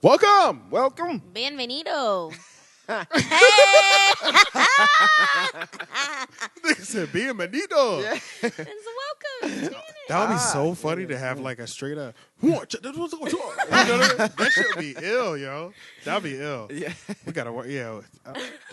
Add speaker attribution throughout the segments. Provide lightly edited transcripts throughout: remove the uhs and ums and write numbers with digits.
Speaker 1: Welcome.
Speaker 2: Bienvenido.
Speaker 1: Nigga said bienvenido.
Speaker 2: Yeah. It's welcome.
Speaker 1: That would be so funny to have like a straight up. That should be ill, yo. That'd be ill.
Speaker 3: Yeah.
Speaker 1: We gotta work. Yeah.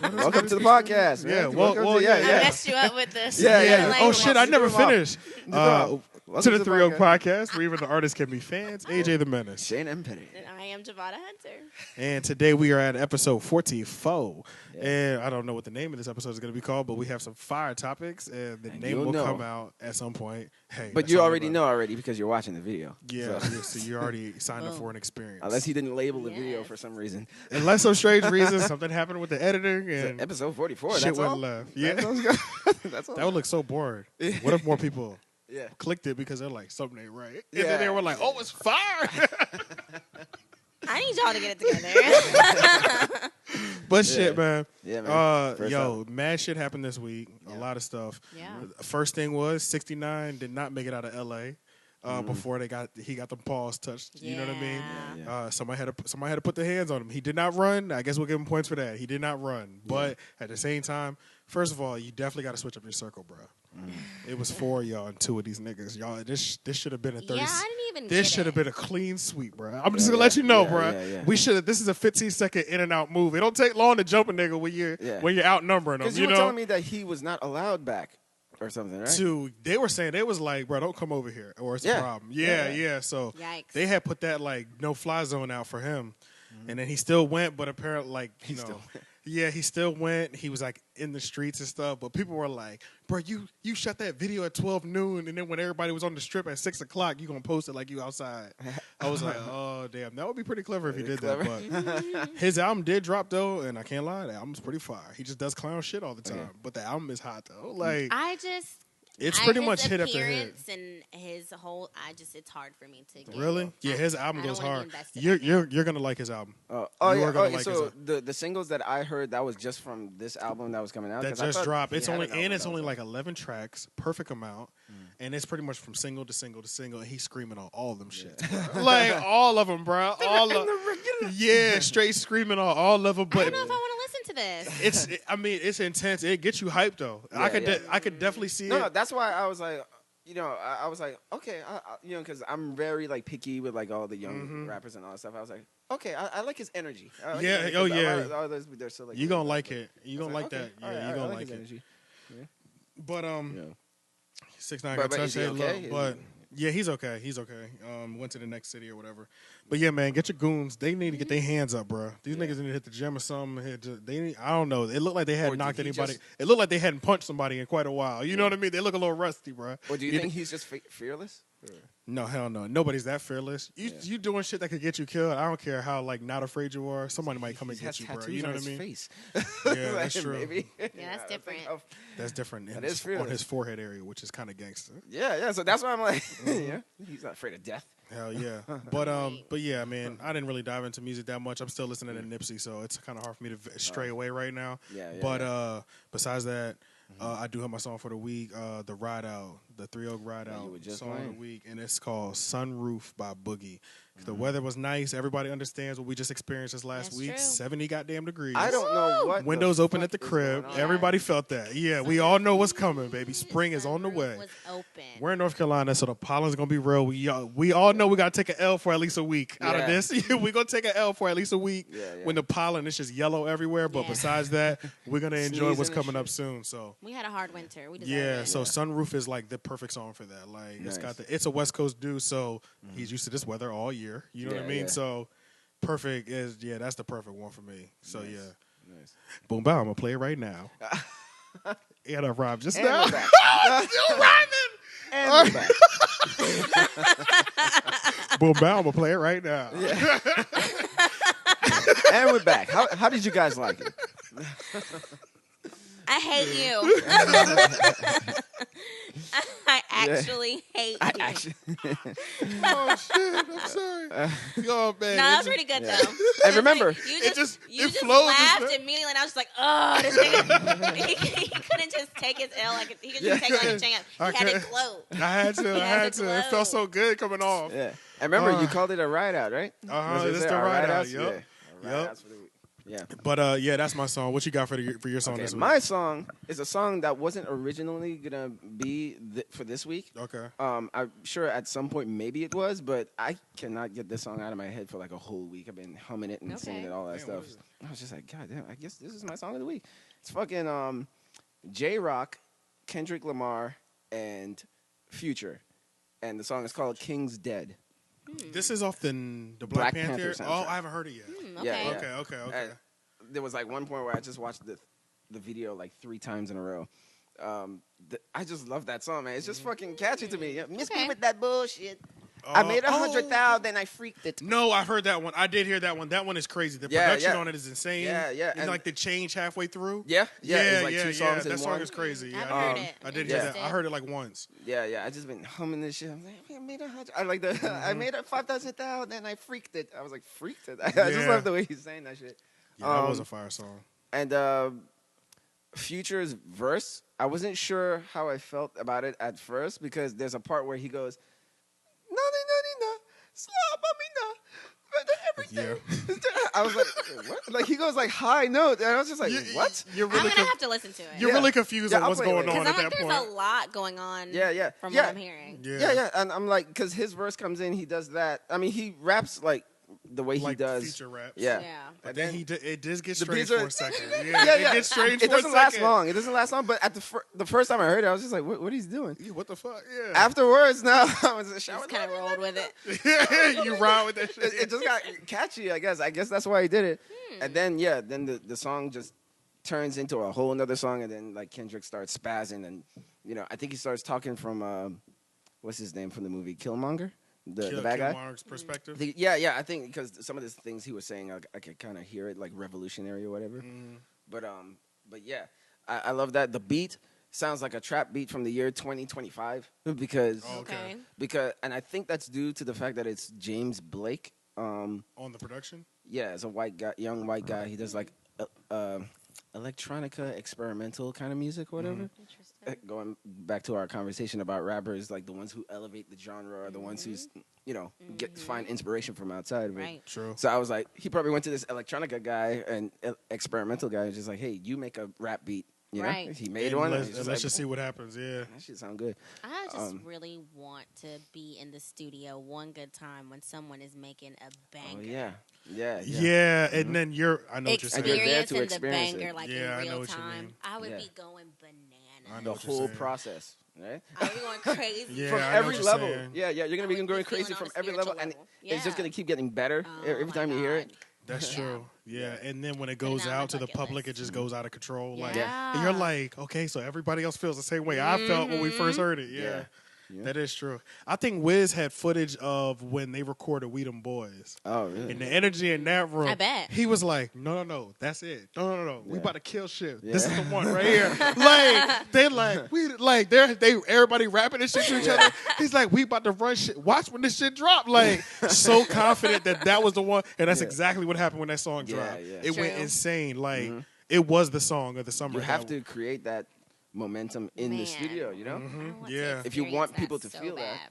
Speaker 3: Welcome to the podcast, man.
Speaker 1: Yeah. Well,
Speaker 2: I messed you up with this.
Speaker 3: Yeah.
Speaker 1: Oh shit! I never finished.
Speaker 3: Welcome
Speaker 1: To the 3 podcast, where even the artists can be fans. AJ the Menace.
Speaker 3: Shane M. Petty.
Speaker 2: And I am Javada Hunter.
Speaker 1: And today we are at episode 44. Yeah. And I don't know what the name of this episode is going to be called, but we have some fire topics, and the name will come out at some point. Hey,
Speaker 3: but you already know because you're watching the video.
Speaker 1: Yeah, so you already signed up for an experience.
Speaker 3: Unless he didn't label the video for some reason.
Speaker 1: Unless some strange reason, something happened with the editing. And
Speaker 3: episode 44,
Speaker 1: shit
Speaker 3: that's
Speaker 1: went
Speaker 3: all?
Speaker 1: left. Yeah.
Speaker 3: That's all.
Speaker 1: That would look so boring. What if more people...
Speaker 3: Yeah.
Speaker 1: clicked it because they're like, something ain't right. And then they were like, oh, it's fire.
Speaker 2: I need y'all to get it together.
Speaker 1: But shit, man.
Speaker 3: Yeah, man.
Speaker 1: Mad shit happened this week. A lot of stuff.
Speaker 2: Yeah.
Speaker 1: First thing was 69 did not make it out of L.A. Before he got the paws touched. You know what I mean?
Speaker 2: Yeah.
Speaker 1: Somebody had to put their hands on him. He did not run. I guess we'll give him points for that. He did not run. But at the same time, first of all, you definitely got to switch up your circle, bro. It was 4 of y'all and 2 of these niggas. Y'all, this should have been a 30.
Speaker 2: Yeah, I didn't even.
Speaker 1: This should have been a clean sweep, bro. I'm just gonna let you know, bro.
Speaker 3: Yeah.
Speaker 1: We should. This is a 15-second in and out move. It don't take long to jump a nigga when you're outnumbering them.
Speaker 3: Because you were telling me that he was not allowed back or something, right?
Speaker 1: They were saying, they was like, bro, don't come over here or it's a problem. Yeah. So
Speaker 2: Yikes.
Speaker 1: they had put that like no fly zone out for him, and then he still went, but apparently like he still went. He was like in the streets and stuff, but people were like, bro, you shot that video at 12 noon, and then when everybody was on the strip at 6 o'clock, you gonna post it like you outside. I was like, oh damn, that would be pretty clever if he did that. But his album did drop though, and I can't lie, the album's pretty fire. He just does clown shit all the time, but the album is hot though. Like it's pretty much hit after hit.
Speaker 2: And his whole, it's hard for me to get.
Speaker 1: Really? Yeah, his album goes hard. You're gonna like his album.
Speaker 3: So the singles that I heard, that was just from this album that was coming out.
Speaker 1: That just dropped. It's only like 11 tracks, perfect amount, and it's pretty much from single to single to single. And he's screaming on all of them shit, like all of them, bro. Straight screaming on all of them. But
Speaker 2: I don't know if I want to listen to this.
Speaker 1: It's intense. It gets you hyped though. I could definitely see it.
Speaker 3: No, that's why I was like, I was like, okay, because I'm very like picky with like all the young rappers and all that stuff. I was like, okay, I like his energy. They're so, like,
Speaker 1: you gonna like it. You gonna like that. Yeah, you gonna like it.
Speaker 3: Energy. Yeah.
Speaker 1: But 6ix9ine got touched it, but. Yeah, he's okay. Went to the next city or whatever. But yeah, man, get your goons. They need to get their hands up, bro. These niggas need to hit the gym or something. I don't know. It looked like they hadn't knocked anybody. It looked like they hadn't punched somebody in quite a while. You know what I mean? They look a little rusty, bro.
Speaker 3: Or do you think he's just fearless?
Speaker 1: No, hell no. Nobody's that fearless. You doing shit that could get you killed. I don't care how like not afraid you are. Somebody might come and get you, bro. You know what I mean?
Speaker 3: Face.
Speaker 1: Yeah, that's true.
Speaker 3: Maybe.
Speaker 2: Yeah, that's different.
Speaker 1: That's different.
Speaker 3: That is fearless.
Speaker 1: On his forehead area, which is kind of gangster.
Speaker 3: Yeah. So that's why I'm like, he's not afraid of death.
Speaker 1: Hell yeah. But yeah, man, I didn't really dive into music that much. I'm still listening to Nipsey, so it's kind of hard for me to stray away right now. But besides that, I do have my song for the week, the Ride Out, the 3 Oak Ride Out song of the week, and it's called Sunroof by Boogie. The weather was nice. Everybody understands what we just experienced this last week.
Speaker 2: True.
Speaker 1: 70 goddamn degrees.
Speaker 3: I don't know what.
Speaker 1: Windows open at the crib. Everybody felt that. Yeah, we all know what's coming, baby. Spring is on the way.
Speaker 2: Was open.
Speaker 1: We're in North Carolina, so the pollen's gonna be real. We all know we gotta take an L for at least a week out of this. We're gonna take an L for at least a week when the pollen is just yellow everywhere. But besides that, we're gonna enjoy what's coming up soon. So
Speaker 2: we had a hard winter. We deserve it.
Speaker 1: So Sunroof is like the perfect song for that. Like it's a West Coast dude, so he's used to this weather all year. You know what I mean? So perfect is that's the perfect one for me. So nice. Boom bow, I'm gonna play it right now. Yeah, that rhyme just now. Still rhyming.
Speaker 3: And back.
Speaker 1: Boom bow, I'm gonna play it right now.
Speaker 3: Yeah. And we're back. How did you guys like it?
Speaker 2: I hate you. I actually hate you.
Speaker 1: Oh shit! I'm sorry. Oh man,
Speaker 2: no, that was pretty good though.
Speaker 3: And remember,
Speaker 2: you just
Speaker 1: flowed
Speaker 2: laughed immediately, and I was just like, "Oh, this nigga." he couldn't just take his L he could just take it like a champ. He had to gloat.
Speaker 1: I had to. It felt so good coming off.
Speaker 3: Yeah. And remember, you called it a ride out, right?
Speaker 1: It's the ride out. Yep.
Speaker 3: Ride outs for the week. Yeah.
Speaker 1: But yeah, that's my song. What you got for your song this week?
Speaker 3: My song is a song that wasn't originally gonna be for this week.
Speaker 1: Okay.
Speaker 3: I'm sure at some point maybe it was, but I cannot get this song out of my head for like a whole week. I've been humming it and singing it, all that stuff. I was just like, God damn, I guess this is my song of the week. It's fucking J-Rock, Kendrick Lamar, and Future, and the song is called King's Dead.
Speaker 1: This is off the Black Panther.
Speaker 3: soundtrack.
Speaker 1: I haven't heard it yet.
Speaker 2: Okay.
Speaker 1: Okay.
Speaker 3: There was like one point where I just watched the video like 3 times in a row. I just love that song, man. It's just fucking catchy to me. Miss me with that bullshit. I made 100,000, then I freaked it.
Speaker 1: No, I heard that one. I did hear that one. That one is crazy. The production on it is insane.
Speaker 3: Yeah.
Speaker 1: And like the change halfway through.
Speaker 3: It's like 2 songs in
Speaker 1: that song
Speaker 3: one.
Speaker 1: is crazy.
Speaker 2: I've heard it.
Speaker 1: I did hear that. I heard it like once.
Speaker 3: Yeah. I just been humming this shit. I'm like, I made 100. I like the. I made 5,000, then I freaked it. I was like, freaked it. I just love the way he's saying that shit.
Speaker 1: Yeah, that was a fire song.
Speaker 3: And Future's verse, I wasn't sure how I felt about it at first because there's a part where he goes, everything. I was like, what? Like he goes like high note, and I was just like, what?
Speaker 2: I'm gonna have to listen to it.
Speaker 1: You're really confused on what's going on at that point.
Speaker 2: There's a lot going on. From what I'm hearing.
Speaker 3: Yeah. And I'm like, because his verse comes in, he does that. I mean, he raps like the way he does.
Speaker 1: Future raps.
Speaker 3: Yeah.
Speaker 1: But then it does get strange
Speaker 3: for
Speaker 1: a second. It gets strange.
Speaker 3: It doesn't last long. It doesn't last long. But at the first time I heard it, I was just like, what he's doing?
Speaker 1: What the fuck? Yeah.
Speaker 3: Afterwards, now I was in the shower.
Speaker 2: Just kind of rolled with it.
Speaker 1: You ride with that shit.
Speaker 3: It just got catchy, I guess. I guess that's why he did it. And then the song just turns into a whole another song, and then like Kendrick starts spazzing, and I think he starts talking from what's his name from the movie Killmonger. The bad guy.
Speaker 1: Killmonger's perspective.
Speaker 3: I think because some of the things he was saying, I could kind of hear it like revolutionary or whatever. But yeah, I love that. The beat sounds like a trap beat from the year 2025 because and I think that's due to the fact that it's James Blake
Speaker 1: on the production.
Speaker 3: Yeah, it's a young white guy. He does like electronica experimental kind of music or whatever. Going back to our conversation about rappers, like the ones who elevate the genre are the ones who find inspiration from outside of it.
Speaker 2: Right.
Speaker 1: True.
Speaker 3: So I was like, he probably went to this electronica guy and experimental guy and just like, hey, you make a rap beat. You know? He made one.
Speaker 1: Let's just see what happens. Yeah.
Speaker 3: That shit sound good.
Speaker 2: I just really want to be in the studio one good time when someone is making a banger.
Speaker 3: Yeah.
Speaker 1: And then I know what you're saying.
Speaker 2: Experiencing the
Speaker 3: experience
Speaker 2: banger
Speaker 3: it.
Speaker 2: in real time. I would be going bananas.
Speaker 3: The whole process. Right?
Speaker 2: I would be going crazy
Speaker 3: from every level. Yeah, you're gonna be going crazy from every level, and it's just gonna keep getting better every time you hear it.
Speaker 1: That's true. Yeah, and then when it goes out to the public, it just goes out of control.
Speaker 2: Yeah.
Speaker 1: Like, and you're like, okay, so everybody else feels the same way I felt when we first heard it. Yeah. That is true. I think Wiz had footage of when they recorded We Them Boys.
Speaker 3: Oh, really?
Speaker 1: And the energy in that room.
Speaker 2: I bet.
Speaker 1: He was like, no, that's it. No. We about to kill shit. This is the one right here. Everybody rapping this shit to each other. He's like, we about to run shit. Watch when this shit drop. Like, so confident that was the one. And that's exactly what happened when that song dropped. It went insane. Like, it was the song of the summer.
Speaker 3: You have to create that momentum in the studio, if you want people to feel that.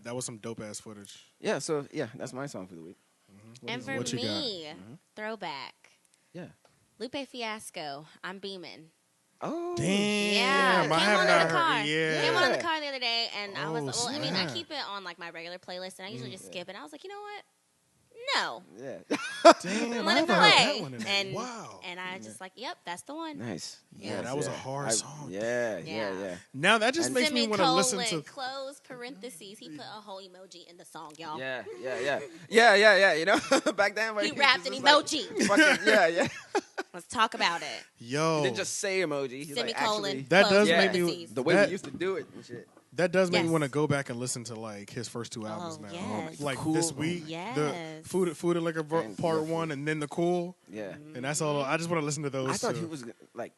Speaker 1: That was some dope ass footage.
Speaker 3: So that's my song for the week.
Speaker 2: And for me, throwback. Lupe Fiasco, I'm Beaming.
Speaker 3: Oh,
Speaker 1: damn!
Speaker 2: Yeah,
Speaker 1: I have not heard.
Speaker 2: Came on the car the other day, and I was. I mean, I keep it on like my regular playlist, and I usually just skip it. I was like, you know what? No.
Speaker 1: Damn,
Speaker 2: let it play. And
Speaker 1: wow.
Speaker 2: And I just like, yep, that's the one.
Speaker 3: Nice.
Speaker 1: Yeah, that was a hard song.
Speaker 3: Yeah.
Speaker 1: Now that just makes me want to listen to.
Speaker 2: Close parentheses. He put a whole emoji in the song, y'all.
Speaker 3: Yeah. You know, back then
Speaker 2: he rapped an emoji.
Speaker 3: Yeah.
Speaker 2: Let's talk about it.
Speaker 3: Yo, he didn't just say emoji. He's
Speaker 2: semicolon.
Speaker 3: Like, actually,
Speaker 1: that does make me
Speaker 3: the way we used to do it and shit.
Speaker 1: That does make me want to go back and listen to like his first 2 albums now.
Speaker 2: Yes.
Speaker 1: Like this week, the Food and Liquor Part 1, and then the Cool.
Speaker 3: Yeah,
Speaker 1: and that's all. I just want to listen to those.
Speaker 3: I thought he was like,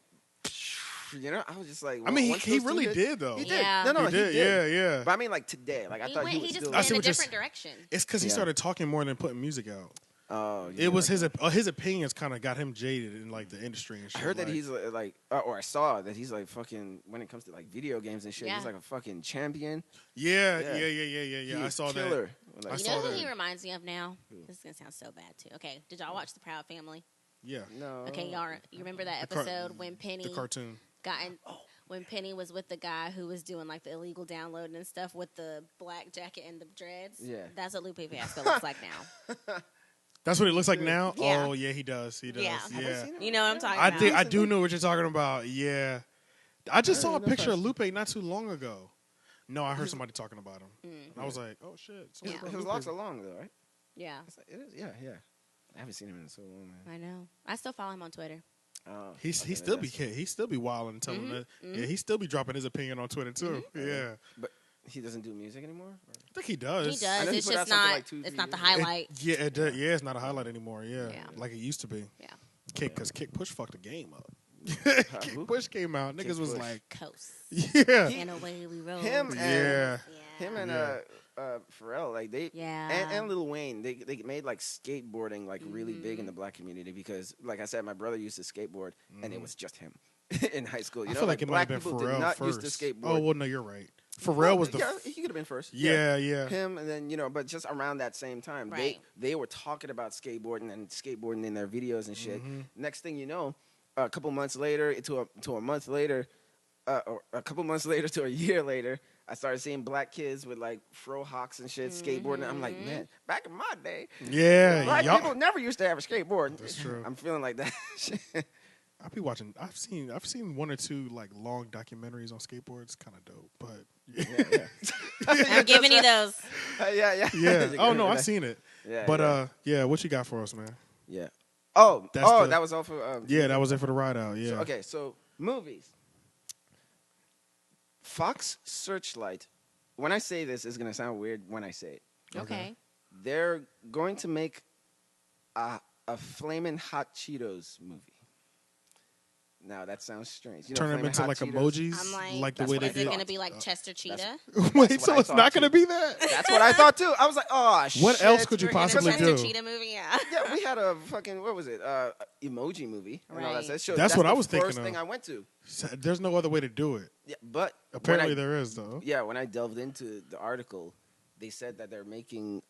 Speaker 3: I was just like,
Speaker 1: I mean, he really did though.
Speaker 3: He did.
Speaker 2: Yeah.
Speaker 3: No,
Speaker 1: he did. Yeah.
Speaker 3: But I mean, like today, like I thought he was
Speaker 2: just
Speaker 3: still.
Speaker 2: went in a different direction.
Speaker 1: It's because he started talking more than putting music out.
Speaker 3: Oh,
Speaker 1: it was his opinions kind of got him jaded in like the industry and shit.
Speaker 3: I heard that he's like, or I saw that he's like fucking when it comes to like video games and shit. He's like a fucking champion.
Speaker 1: Yeah. I saw
Speaker 3: killer.
Speaker 1: that.
Speaker 3: Like,
Speaker 2: you know who he reminds me of now? This is gonna sound so bad too. Okay, did y'all watch The Proud Family?
Speaker 1: Yeah.
Speaker 3: No.
Speaker 2: Okay, y'all. You remember that episode when Penny
Speaker 1: the cartoon
Speaker 2: when Penny was with the guy who was doing like the illegal downloading and stuff with the black jacket and the dreads?
Speaker 3: Yeah.
Speaker 2: That's what Lupe Fiasco looks like now.
Speaker 1: That's what it looks like now?
Speaker 2: Yeah.
Speaker 1: Oh, yeah, he does. He does.
Speaker 2: Yeah.
Speaker 1: Yeah.
Speaker 2: You know what I'm talking about?
Speaker 1: I do know what you're talking about. Yeah. I just saw a picture of Lupe not too long ago. No, I heard somebody talking about him. And I was like, oh, shit.
Speaker 3: His locks are long, though, right?
Speaker 2: Yeah.
Speaker 3: It is? Yeah. I haven't seen him in so long, man.
Speaker 2: I know. I still follow him on Twitter.
Speaker 1: He still be wilding and telling that. Yeah, he still be dropping his opinion on Twitter, too. Yeah.
Speaker 3: But he doesn't do music anymore?
Speaker 1: I think he does.
Speaker 2: He does. It's just not.
Speaker 3: Like
Speaker 2: it's not the highlight.
Speaker 1: It's not a highlight anymore. Yeah, like it used to be.
Speaker 2: Yeah.
Speaker 1: Because Kick Push fucked the game up. Kick Push came out. Niggas was like,
Speaker 2: Coast.
Speaker 1: Yeah.
Speaker 2: And away we roll.
Speaker 3: Him and Pharrell, like they and Lil Wayne, they made like skateboarding like really big in the black community because, like I said, my brother used to skateboard and it was just him in high school. You
Speaker 1: I
Speaker 3: know,
Speaker 1: feel like it might
Speaker 3: black
Speaker 1: have been
Speaker 3: people
Speaker 1: Pharrell
Speaker 3: did not
Speaker 1: first.
Speaker 3: used to skateboard.
Speaker 1: Oh well, no, you're right. Pharrell was the
Speaker 3: he could have been first.
Speaker 1: Yeah.
Speaker 3: Him and then but just around that same time, they were talking about skateboarding and skateboarding in their videos and shit. Next thing you know, a couple months later to a month later, or a couple months later to a year later, I started seeing black kids with like fro hawks and shit skateboarding. I'm like, man, back in my day, black people never used to have a skateboard.
Speaker 1: That's true.
Speaker 3: I'm feeling like that.
Speaker 1: I'll be watching. I've seen one or two like long documentaries on skateboards. Kind of dope, but
Speaker 2: I'm giving you those.
Speaker 1: Yeah. Oh no, I've seen it.
Speaker 3: Yeah.
Speaker 1: But what you got for us, man?
Speaker 3: Yeah. That was all for.
Speaker 1: That was it for the ride out. Yeah.
Speaker 3: So movies. Fox Searchlight. When I say this, it's gonna sound weird when I say it.
Speaker 2: Okay.
Speaker 3: They're going to make a Flaming Hot Cheetos movie. Now that sounds strange.
Speaker 1: Turn them into like emojis.
Speaker 2: I'm
Speaker 1: like the way they
Speaker 2: did.
Speaker 1: did.
Speaker 2: Is it gonna be like Chester Cheetah?
Speaker 1: Wait, so it's not gonna be that?
Speaker 3: That's what I thought too. I was like, oh shit.
Speaker 1: What else could you possibly
Speaker 2: Chester
Speaker 1: do?
Speaker 2: Cheetah movie, yeah.
Speaker 3: Yeah, we had a fucking what was it? Emoji movie. And all that stuff.
Speaker 1: That's what I was
Speaker 3: thinking.
Speaker 1: First
Speaker 3: thing I went to.
Speaker 1: There's no other way to do it.
Speaker 3: Yeah, but
Speaker 1: apparently there is though.
Speaker 3: Yeah, when I delved into the article, they said that they're making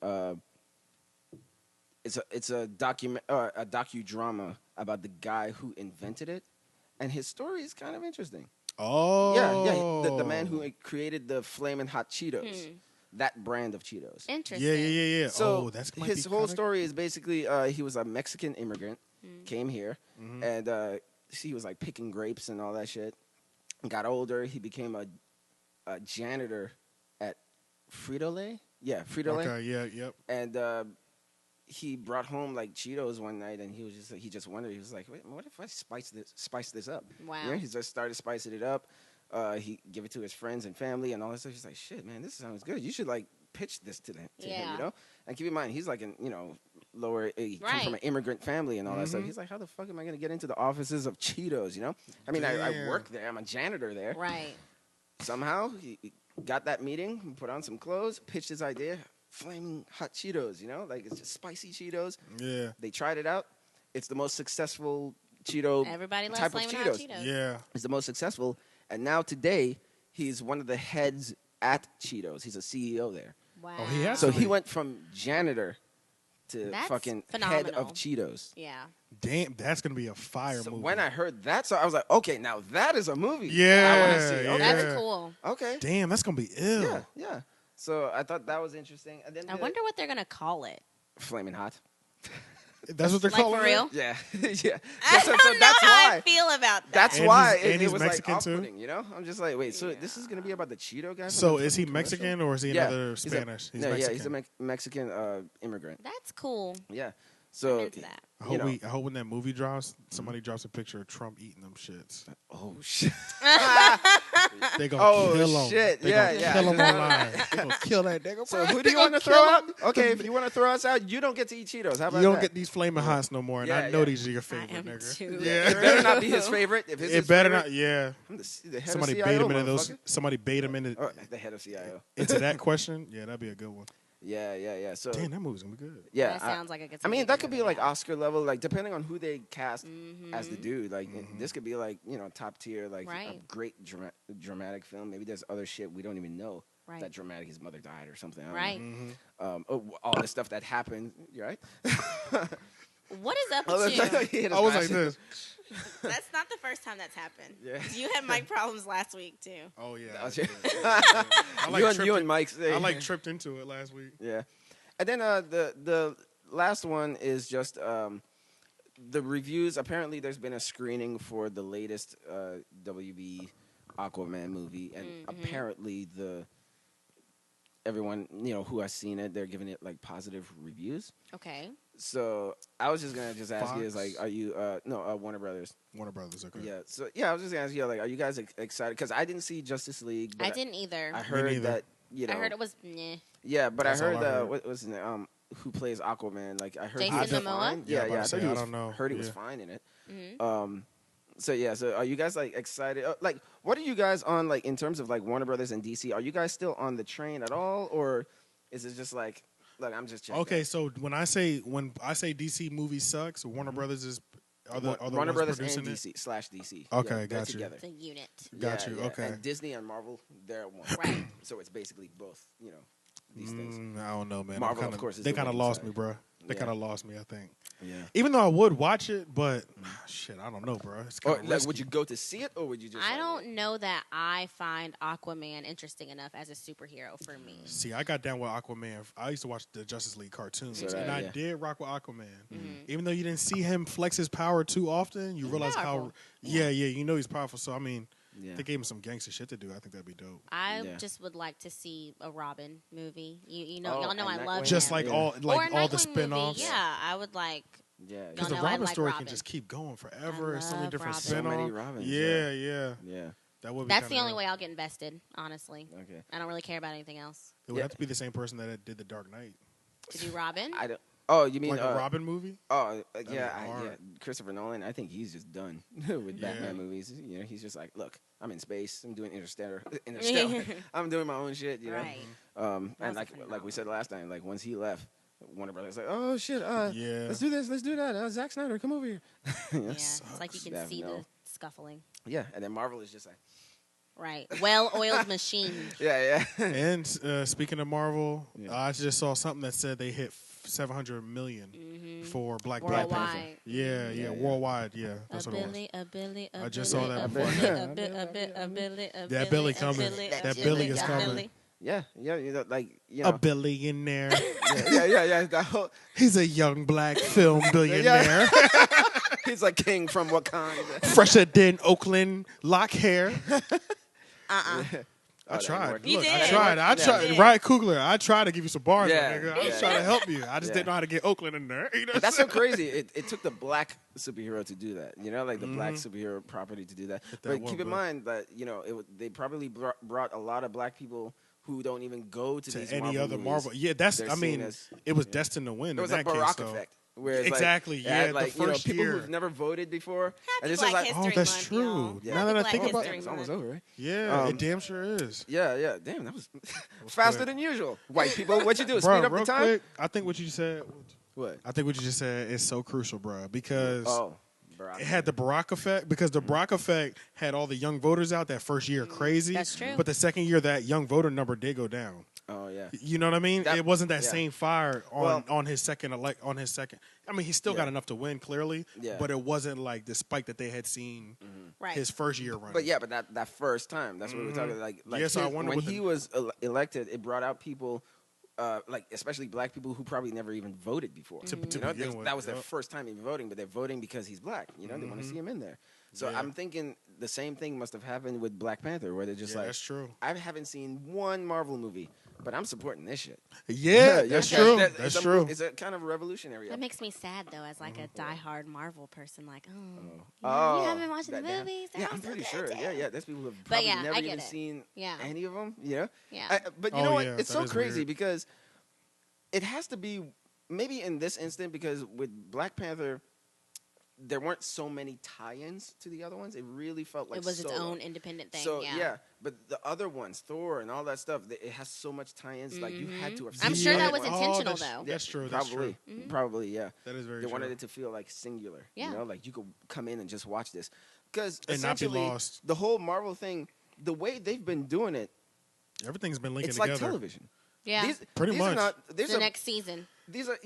Speaker 3: it's a docudrama about the guy who invented it, and his story is kind of interesting.
Speaker 1: Oh,
Speaker 3: yeah. The man who created the Flaming Hot Cheetos, that brand of Cheetos.
Speaker 2: Interesting.
Speaker 1: Yeah.
Speaker 3: So his whole story is basically he was a Mexican immigrant, came here, and he was like picking grapes and all that shit. Got older, he became a janitor at Frito-Lay. Yeah, Frito-Lay.
Speaker 1: Okay, yep.
Speaker 3: And he brought home like Cheetos one night, and he just wondered. He was like, "Wait, what if I spice this up?"
Speaker 2: Wow.
Speaker 3: Yeah, he just started spicing it up. He gave it to his friends and family and all that stuff. He's like, "Shit, man, this sounds good. You should like pitch this to him, you know." And keep in mind, he's like lower. He comes from an immigrant family and all that stuff. He's like, "How the fuck am I gonna get into the offices of Cheetos?" You know? I mean, I work there. I'm a janitor there.
Speaker 2: Right.
Speaker 3: Somehow he got that meeting, put on some clothes, pitched his idea. Flaming Hot Cheetos, you know, like it's just spicy Cheetos.
Speaker 1: Yeah.
Speaker 3: They tried it out. It's the most successful Cheeto
Speaker 2: Everybody loves
Speaker 3: type
Speaker 2: Flaming
Speaker 3: of
Speaker 2: Hot
Speaker 3: Cheetos.
Speaker 2: Cheetos.
Speaker 1: Yeah.
Speaker 3: It's the most successful, and now today he's one of the heads at Cheetos. He's a CEO there.
Speaker 2: Wow.
Speaker 1: Oh, he has.
Speaker 3: So he went from janitor to
Speaker 2: That's
Speaker 3: fucking
Speaker 2: phenomenal.
Speaker 3: head of Cheetos.
Speaker 2: Yeah.
Speaker 1: Damn, that's gonna be a fire
Speaker 3: So
Speaker 1: movie.
Speaker 3: when I heard that, so I was like, okay, now that is a movie.
Speaker 1: Yeah,
Speaker 3: I want to see.
Speaker 1: yeah.
Speaker 3: Okay.
Speaker 2: That's cool.
Speaker 3: Okay.
Speaker 1: Damn, that's gonna be ill.
Speaker 3: Yeah. So I thought that was interesting. And then
Speaker 2: I wonder what they're gonna call it.
Speaker 3: Flaming Hot.
Speaker 1: That's what they're
Speaker 2: Like
Speaker 1: calling
Speaker 2: for real?
Speaker 1: it?
Speaker 3: Yeah. Yeah.
Speaker 2: I
Speaker 3: So
Speaker 2: don't know
Speaker 3: that's
Speaker 2: how
Speaker 3: why.
Speaker 2: I feel about that.
Speaker 3: That's
Speaker 1: And
Speaker 3: why
Speaker 1: he's- and
Speaker 3: it
Speaker 1: he's
Speaker 3: was
Speaker 1: Mexican
Speaker 3: like
Speaker 1: too?
Speaker 3: off-putting, you know? I'm just like, wait, so this is going to be about the Cheeto guy? from
Speaker 1: So
Speaker 3: the
Speaker 1: is he
Speaker 3: fucking
Speaker 1: Mexican
Speaker 3: commercial?
Speaker 1: or is he another Spanish? He's Mexican.
Speaker 3: Yeah, he's a Mexican immigrant.
Speaker 2: That's cool.
Speaker 3: Yeah.
Speaker 2: I'm
Speaker 3: So,
Speaker 2: into that.
Speaker 1: I hope when that movie drops, somebody drops a picture of Trump eating them shits.
Speaker 3: oh, shit.
Speaker 1: They gonna kill him.
Speaker 3: shit.
Speaker 1: They
Speaker 3: Yeah,
Speaker 1: gonna
Speaker 3: yeah.
Speaker 1: kill him online. They gonna kill that nigga.
Speaker 3: So
Speaker 1: bro.
Speaker 3: who do
Speaker 1: They
Speaker 3: you want to
Speaker 1: gonna
Speaker 3: throw
Speaker 1: kill
Speaker 3: out?
Speaker 1: him.
Speaker 3: Okay, if you want to throw us out, you don't get to eat Cheetos. How about
Speaker 1: You don't
Speaker 3: that?
Speaker 1: get these flaming hots no more, and
Speaker 3: Yeah,
Speaker 1: I know
Speaker 3: yeah.
Speaker 1: these are your
Speaker 2: I
Speaker 1: favorite,
Speaker 2: am
Speaker 1: nigga.
Speaker 2: too.
Speaker 3: It better not be his favorite. If it's
Speaker 1: It
Speaker 3: his
Speaker 1: better
Speaker 3: favorite,
Speaker 1: not. Yeah.
Speaker 3: I'm the head
Speaker 1: Somebody
Speaker 3: of
Speaker 1: bait
Speaker 3: CIO,
Speaker 1: him into those.
Speaker 3: motherfucker.
Speaker 1: Somebody bait him into
Speaker 3: The head of CIO.
Speaker 1: that question. Yeah, that'd be a good one.
Speaker 3: Yeah. So
Speaker 1: Damn, that movie's gonna be good.
Speaker 3: yeah,
Speaker 2: That sounds like a good.
Speaker 3: I mean, that could be like
Speaker 2: yeah.
Speaker 3: Oscar level, like depending on who they cast as the dude. Like this could be like top tier, like a
Speaker 2: Right.
Speaker 3: great dramatic film. Maybe there's other shit we don't even know.
Speaker 2: Right.
Speaker 3: That dramatic, his mother died or something. I don't
Speaker 2: Right.
Speaker 3: know. All the stuff that happened. You right?
Speaker 2: What is up
Speaker 3: Oh,
Speaker 2: with you?
Speaker 1: I was like this.
Speaker 2: That's not the first time that's happened.
Speaker 3: Yeah.
Speaker 2: You had mic problems last week too.
Speaker 1: Oh yeah.
Speaker 3: That was
Speaker 1: I
Speaker 3: your-
Speaker 1: did. I like
Speaker 3: you
Speaker 1: tripped
Speaker 3: and
Speaker 1: in-
Speaker 3: Mike's.
Speaker 1: I like tripped into it last week.
Speaker 3: Yeah, and then the last one is just the reviews. Apparently, there's been a screening for the latest WB Aquaman movie, and apparently everyone who has seen it, they're giving it like positive reviews.
Speaker 2: Okay.
Speaker 3: So I was just gonna ask you is
Speaker 1: Fox?
Speaker 3: like, are you Warner Brothers?
Speaker 1: Warner Brothers. Okay.
Speaker 3: Yeah. So yeah, I was just gonna ask you like, are you guys excited? Because I didn't see Justice League. But
Speaker 2: I didn't either.
Speaker 3: I heard
Speaker 1: neither.
Speaker 3: that
Speaker 2: I heard it was. Meh.
Speaker 3: Yeah, but
Speaker 1: That's
Speaker 3: I
Speaker 1: all
Speaker 3: heard
Speaker 1: I heard.
Speaker 3: what was his name? Who plays Aquaman? Like I heard he
Speaker 2: Jason
Speaker 3: was
Speaker 2: Momoa?
Speaker 3: fine.
Speaker 1: Yeah,
Speaker 3: Yeah,
Speaker 1: I'm about
Speaker 3: I
Speaker 1: to say,
Speaker 3: thought he
Speaker 1: I
Speaker 3: was.
Speaker 1: don't know.
Speaker 3: Heard he was
Speaker 1: Yeah.
Speaker 3: fine in it.
Speaker 2: Mhm.
Speaker 3: So are you guys like excited? Like, what are you guys on like in terms of like Warner Brothers and DC? Are you guys still on the train at all, or is it just like, look, I'm just checking.
Speaker 1: Okay, so when I say DC movie sucks, Warner Brothers are the
Speaker 3: Warner
Speaker 1: ones
Speaker 3: Brothers
Speaker 1: producing
Speaker 3: and
Speaker 1: it?
Speaker 3: DC.
Speaker 1: Okay,
Speaker 3: Yeah, they're
Speaker 1: got you.
Speaker 3: together.
Speaker 2: It's a unit.
Speaker 1: Got you, okay.
Speaker 3: And Disney and Marvel, they're one.
Speaker 2: Right.
Speaker 3: So it's basically both. These things.
Speaker 1: I don't know, man.
Speaker 3: Marvel, of course, is
Speaker 1: they
Speaker 3: the
Speaker 1: kind of
Speaker 3: winning
Speaker 1: lost
Speaker 3: side.
Speaker 1: me, bro. They
Speaker 3: Yeah.
Speaker 1: kind of lost me, I think.
Speaker 3: Yeah.
Speaker 1: Even though I would watch it, but shit, I don't know, bro. It's
Speaker 3: Or
Speaker 1: kind of
Speaker 3: like, would you go to see it, or would you just?
Speaker 2: I
Speaker 3: like,
Speaker 2: don't know that I find Aquaman interesting enough as a superhero for me.
Speaker 1: See, I got down with Aquaman. I used to watch the Justice League cartoons,
Speaker 3: So that,
Speaker 1: and I
Speaker 3: yeah.
Speaker 1: did rock with Aquaman.
Speaker 2: Mm-hmm.
Speaker 1: Even though you didn't see him flex his power too often, you realize
Speaker 2: powerful.
Speaker 1: how, you know he's powerful. So I mean,
Speaker 3: Yeah.
Speaker 1: they gave him some gangster shit to do. I think that'd be dope.
Speaker 2: I
Speaker 3: Yeah.
Speaker 2: just would like to see a Robin movie.
Speaker 3: Oh,
Speaker 2: Y'all know
Speaker 3: and
Speaker 2: I love
Speaker 3: Nightwing?
Speaker 1: Just
Speaker 2: him.
Speaker 1: like
Speaker 3: Yeah.
Speaker 1: all
Speaker 2: Or a
Speaker 1: the
Speaker 2: Nightwing
Speaker 1: spin-offs.
Speaker 2: movie. Yeah, I would like.
Speaker 3: Yeah.
Speaker 1: Because
Speaker 2: Y'all
Speaker 1: the
Speaker 2: know I
Speaker 1: Robin
Speaker 2: like
Speaker 1: story
Speaker 2: Robin.
Speaker 1: can just keep going forever.
Speaker 2: I
Speaker 1: So many
Speaker 2: love
Speaker 1: different
Speaker 2: Robin.
Speaker 3: So
Speaker 1: spin-offs.
Speaker 3: many Robins,
Speaker 1: Yeah,
Speaker 3: Yeah.
Speaker 1: That would be
Speaker 2: That's the
Speaker 1: kinda
Speaker 2: only
Speaker 1: dope.
Speaker 2: way I'll get invested. Honestly,
Speaker 3: Okay.
Speaker 2: I don't really care about anything else.
Speaker 1: It would
Speaker 3: Yeah.
Speaker 1: have to be the same person that did the Dark Knight.
Speaker 2: To do Robin,
Speaker 3: I don't. Oh, you mean
Speaker 1: Like a Robin movie?
Speaker 3: yeah,
Speaker 1: be hard.
Speaker 3: Christopher Nolan. I think he's just done with
Speaker 1: Yeah.
Speaker 3: Batman movies. He's just like, look, I'm in space. I'm doing Interstellar. I'm doing my own shit.
Speaker 2: right?
Speaker 3: And
Speaker 2: was
Speaker 3: like
Speaker 2: phenomenal.
Speaker 3: we said last time, like once he left, Warner Brothers like, oh shit,
Speaker 1: Yeah.
Speaker 3: let's do this, let's do that. Zack Snyder, come over here.
Speaker 2: Yeah, it's like you can
Speaker 3: Yeah,
Speaker 2: see
Speaker 3: no.
Speaker 2: the scuffling.
Speaker 3: Yeah, and then Marvel is just like,
Speaker 2: Right, well-oiled machine.
Speaker 3: yeah.
Speaker 1: And speaking of Marvel,
Speaker 3: Yeah.
Speaker 1: I just saw something that said they hit 700 million for Black Panther.
Speaker 2: Worldwide.
Speaker 1: Yeah, worldwide. Yeah, that's what it was.
Speaker 2: A Billy.
Speaker 1: I just saw that
Speaker 2: a
Speaker 1: before.
Speaker 2: Billy.
Speaker 1: That Billy coming. That Billy is coming.
Speaker 3: Yeah,
Speaker 1: A billionaire.
Speaker 3: yeah. That whole,
Speaker 1: He's a young black film billionaire.
Speaker 3: he's like king from Wakanda.
Speaker 1: Fresher than Oakland lock hair. I
Speaker 3: that
Speaker 1: tried.
Speaker 3: worked.
Speaker 2: You
Speaker 1: Look, I
Speaker 2: did.
Speaker 1: tried. I
Speaker 2: You
Speaker 1: tried.
Speaker 2: did.
Speaker 1: Right, Kugler. I tried to give you some bars, my
Speaker 3: Yeah,
Speaker 1: nigga. I was
Speaker 3: yeah,
Speaker 1: trying
Speaker 3: yeah.
Speaker 1: to help you. I just
Speaker 3: Yeah.
Speaker 1: didn't know how to get Oakland in there. You know what
Speaker 3: But that's
Speaker 1: I'm
Speaker 3: so
Speaker 1: saying?
Speaker 3: crazy. It took the black superhero to do that. Like the black superhero property to do that.
Speaker 1: that
Speaker 3: But
Speaker 1: one,
Speaker 3: keep in
Speaker 1: but-
Speaker 3: mind that they probably brought a lot of black people who don't even go to
Speaker 1: To
Speaker 3: these
Speaker 1: any
Speaker 3: Marvel
Speaker 1: other
Speaker 3: movies.
Speaker 1: Marvel. Yeah, that's.
Speaker 3: They're
Speaker 1: I mean,
Speaker 3: seen as-
Speaker 1: it was destined to win.
Speaker 3: It was
Speaker 1: in
Speaker 3: a
Speaker 1: that
Speaker 3: Barack
Speaker 1: case, though.
Speaker 3: effect. Where it's
Speaker 1: Exactly,
Speaker 3: Like,
Speaker 1: yeah,
Speaker 3: it had,
Speaker 1: the
Speaker 3: like,
Speaker 1: first
Speaker 3: people
Speaker 1: year.
Speaker 3: who've never voted before.
Speaker 2: Happy
Speaker 3: and it's
Speaker 2: Black
Speaker 3: just like,
Speaker 2: History
Speaker 1: oh, that's
Speaker 2: Month,
Speaker 1: true.
Speaker 2: y'all.
Speaker 1: Now
Speaker 2: Happy
Speaker 1: that I
Speaker 2: Black
Speaker 1: think about
Speaker 2: History
Speaker 1: it,
Speaker 3: it's almost
Speaker 2: Month.
Speaker 3: over, right?
Speaker 1: Yeah, it damn sure is.
Speaker 3: Yeah. Damn, that was faster
Speaker 1: quick.
Speaker 3: than usual. White people, what you do?
Speaker 1: Bro,
Speaker 3: Speed up
Speaker 1: real
Speaker 3: the time?
Speaker 1: quick, I think what you said.
Speaker 3: What?
Speaker 1: I think what you just said is so crucial, bro, because
Speaker 3: Oh, Barack.
Speaker 1: it had the Barack effect. Because the Barack effect had all the young voters out that first year, crazy.
Speaker 2: That's true.
Speaker 1: But the second year, that young voter number did go down.
Speaker 3: Oh, yeah.
Speaker 1: You know what I mean?
Speaker 3: That-
Speaker 1: It wasn't that
Speaker 3: yeah.
Speaker 1: same fire
Speaker 3: Well-
Speaker 1: on his second on his second. I mean, he still got
Speaker 3: Yeah.
Speaker 1: enough to win, clearly.
Speaker 3: Yeah.
Speaker 1: But it wasn't like the spike that they had seen
Speaker 2: Right.
Speaker 1: his first year running.
Speaker 3: But yeah, but that first time, that's what we're talking like.
Speaker 1: Yeah, so I wonder
Speaker 3: when
Speaker 1: what
Speaker 3: he was elected, it brought out people, like especially black people who probably never even voted before.
Speaker 1: To
Speaker 3: that
Speaker 1: begin with,
Speaker 3: was their
Speaker 1: yep.
Speaker 3: first time even voting, but they're voting because he's black. They want to see him in there. So
Speaker 1: Yeah.
Speaker 3: I'm thinking the same thing must have happened with Black Panther, where they're just
Speaker 1: Yeah,
Speaker 3: like,
Speaker 1: that's true.
Speaker 3: I haven't seen one Marvel movie, but I'm supporting this shit.
Speaker 1: Yeah, that's true. That's true.
Speaker 3: It's a kind of revolutionary.
Speaker 2: That makes me sad though, as like a diehard Marvel person. Like, you
Speaker 3: Oh,
Speaker 2: haven't watched the
Speaker 3: that-
Speaker 2: movies.
Speaker 3: Yeah,
Speaker 2: They're
Speaker 3: I'm
Speaker 2: so
Speaker 3: pretty
Speaker 2: good,
Speaker 3: sure.
Speaker 2: too.
Speaker 3: Yeah. There's people who have
Speaker 2: But
Speaker 3: probably
Speaker 2: yeah,
Speaker 3: never
Speaker 2: I get
Speaker 3: even
Speaker 2: it.
Speaker 3: seen
Speaker 2: Yeah.
Speaker 3: any of them.
Speaker 2: Yeah.
Speaker 3: But you
Speaker 1: Oh,
Speaker 3: know what?
Speaker 1: yeah,
Speaker 3: It's
Speaker 1: that
Speaker 3: so
Speaker 1: is
Speaker 3: crazy
Speaker 1: weird.
Speaker 3: because it has to be maybe in this instant because with Black Panther, there weren't so many tie-ins to the other ones. It really felt like
Speaker 2: it was its
Speaker 3: solo.
Speaker 2: own independent thing.
Speaker 3: So
Speaker 2: yeah.
Speaker 3: but the other ones, Thor and all that stuff, it has so much tie-ins. Like you had to have.
Speaker 2: I'm
Speaker 3: seen
Speaker 2: sure
Speaker 3: the
Speaker 2: that
Speaker 3: other
Speaker 2: was
Speaker 3: ones.
Speaker 2: intentional,
Speaker 1: that's,
Speaker 2: though.
Speaker 1: That's true.
Speaker 3: Probably, probably, yeah.
Speaker 1: That is very
Speaker 3: They
Speaker 1: true.
Speaker 3: wanted it to feel like singular.
Speaker 2: Yeah.
Speaker 3: You know, like you could come in and just watch this. Because
Speaker 1: And not be
Speaker 3: essentially,
Speaker 1: lost.
Speaker 3: the whole Marvel thing, the way they've been doing it,
Speaker 1: Everything's been linking
Speaker 3: it's
Speaker 1: together.
Speaker 3: like television.
Speaker 2: Yeah.
Speaker 1: Pretty
Speaker 3: these
Speaker 1: much.
Speaker 3: Are not,
Speaker 2: the next season.
Speaker 3: These are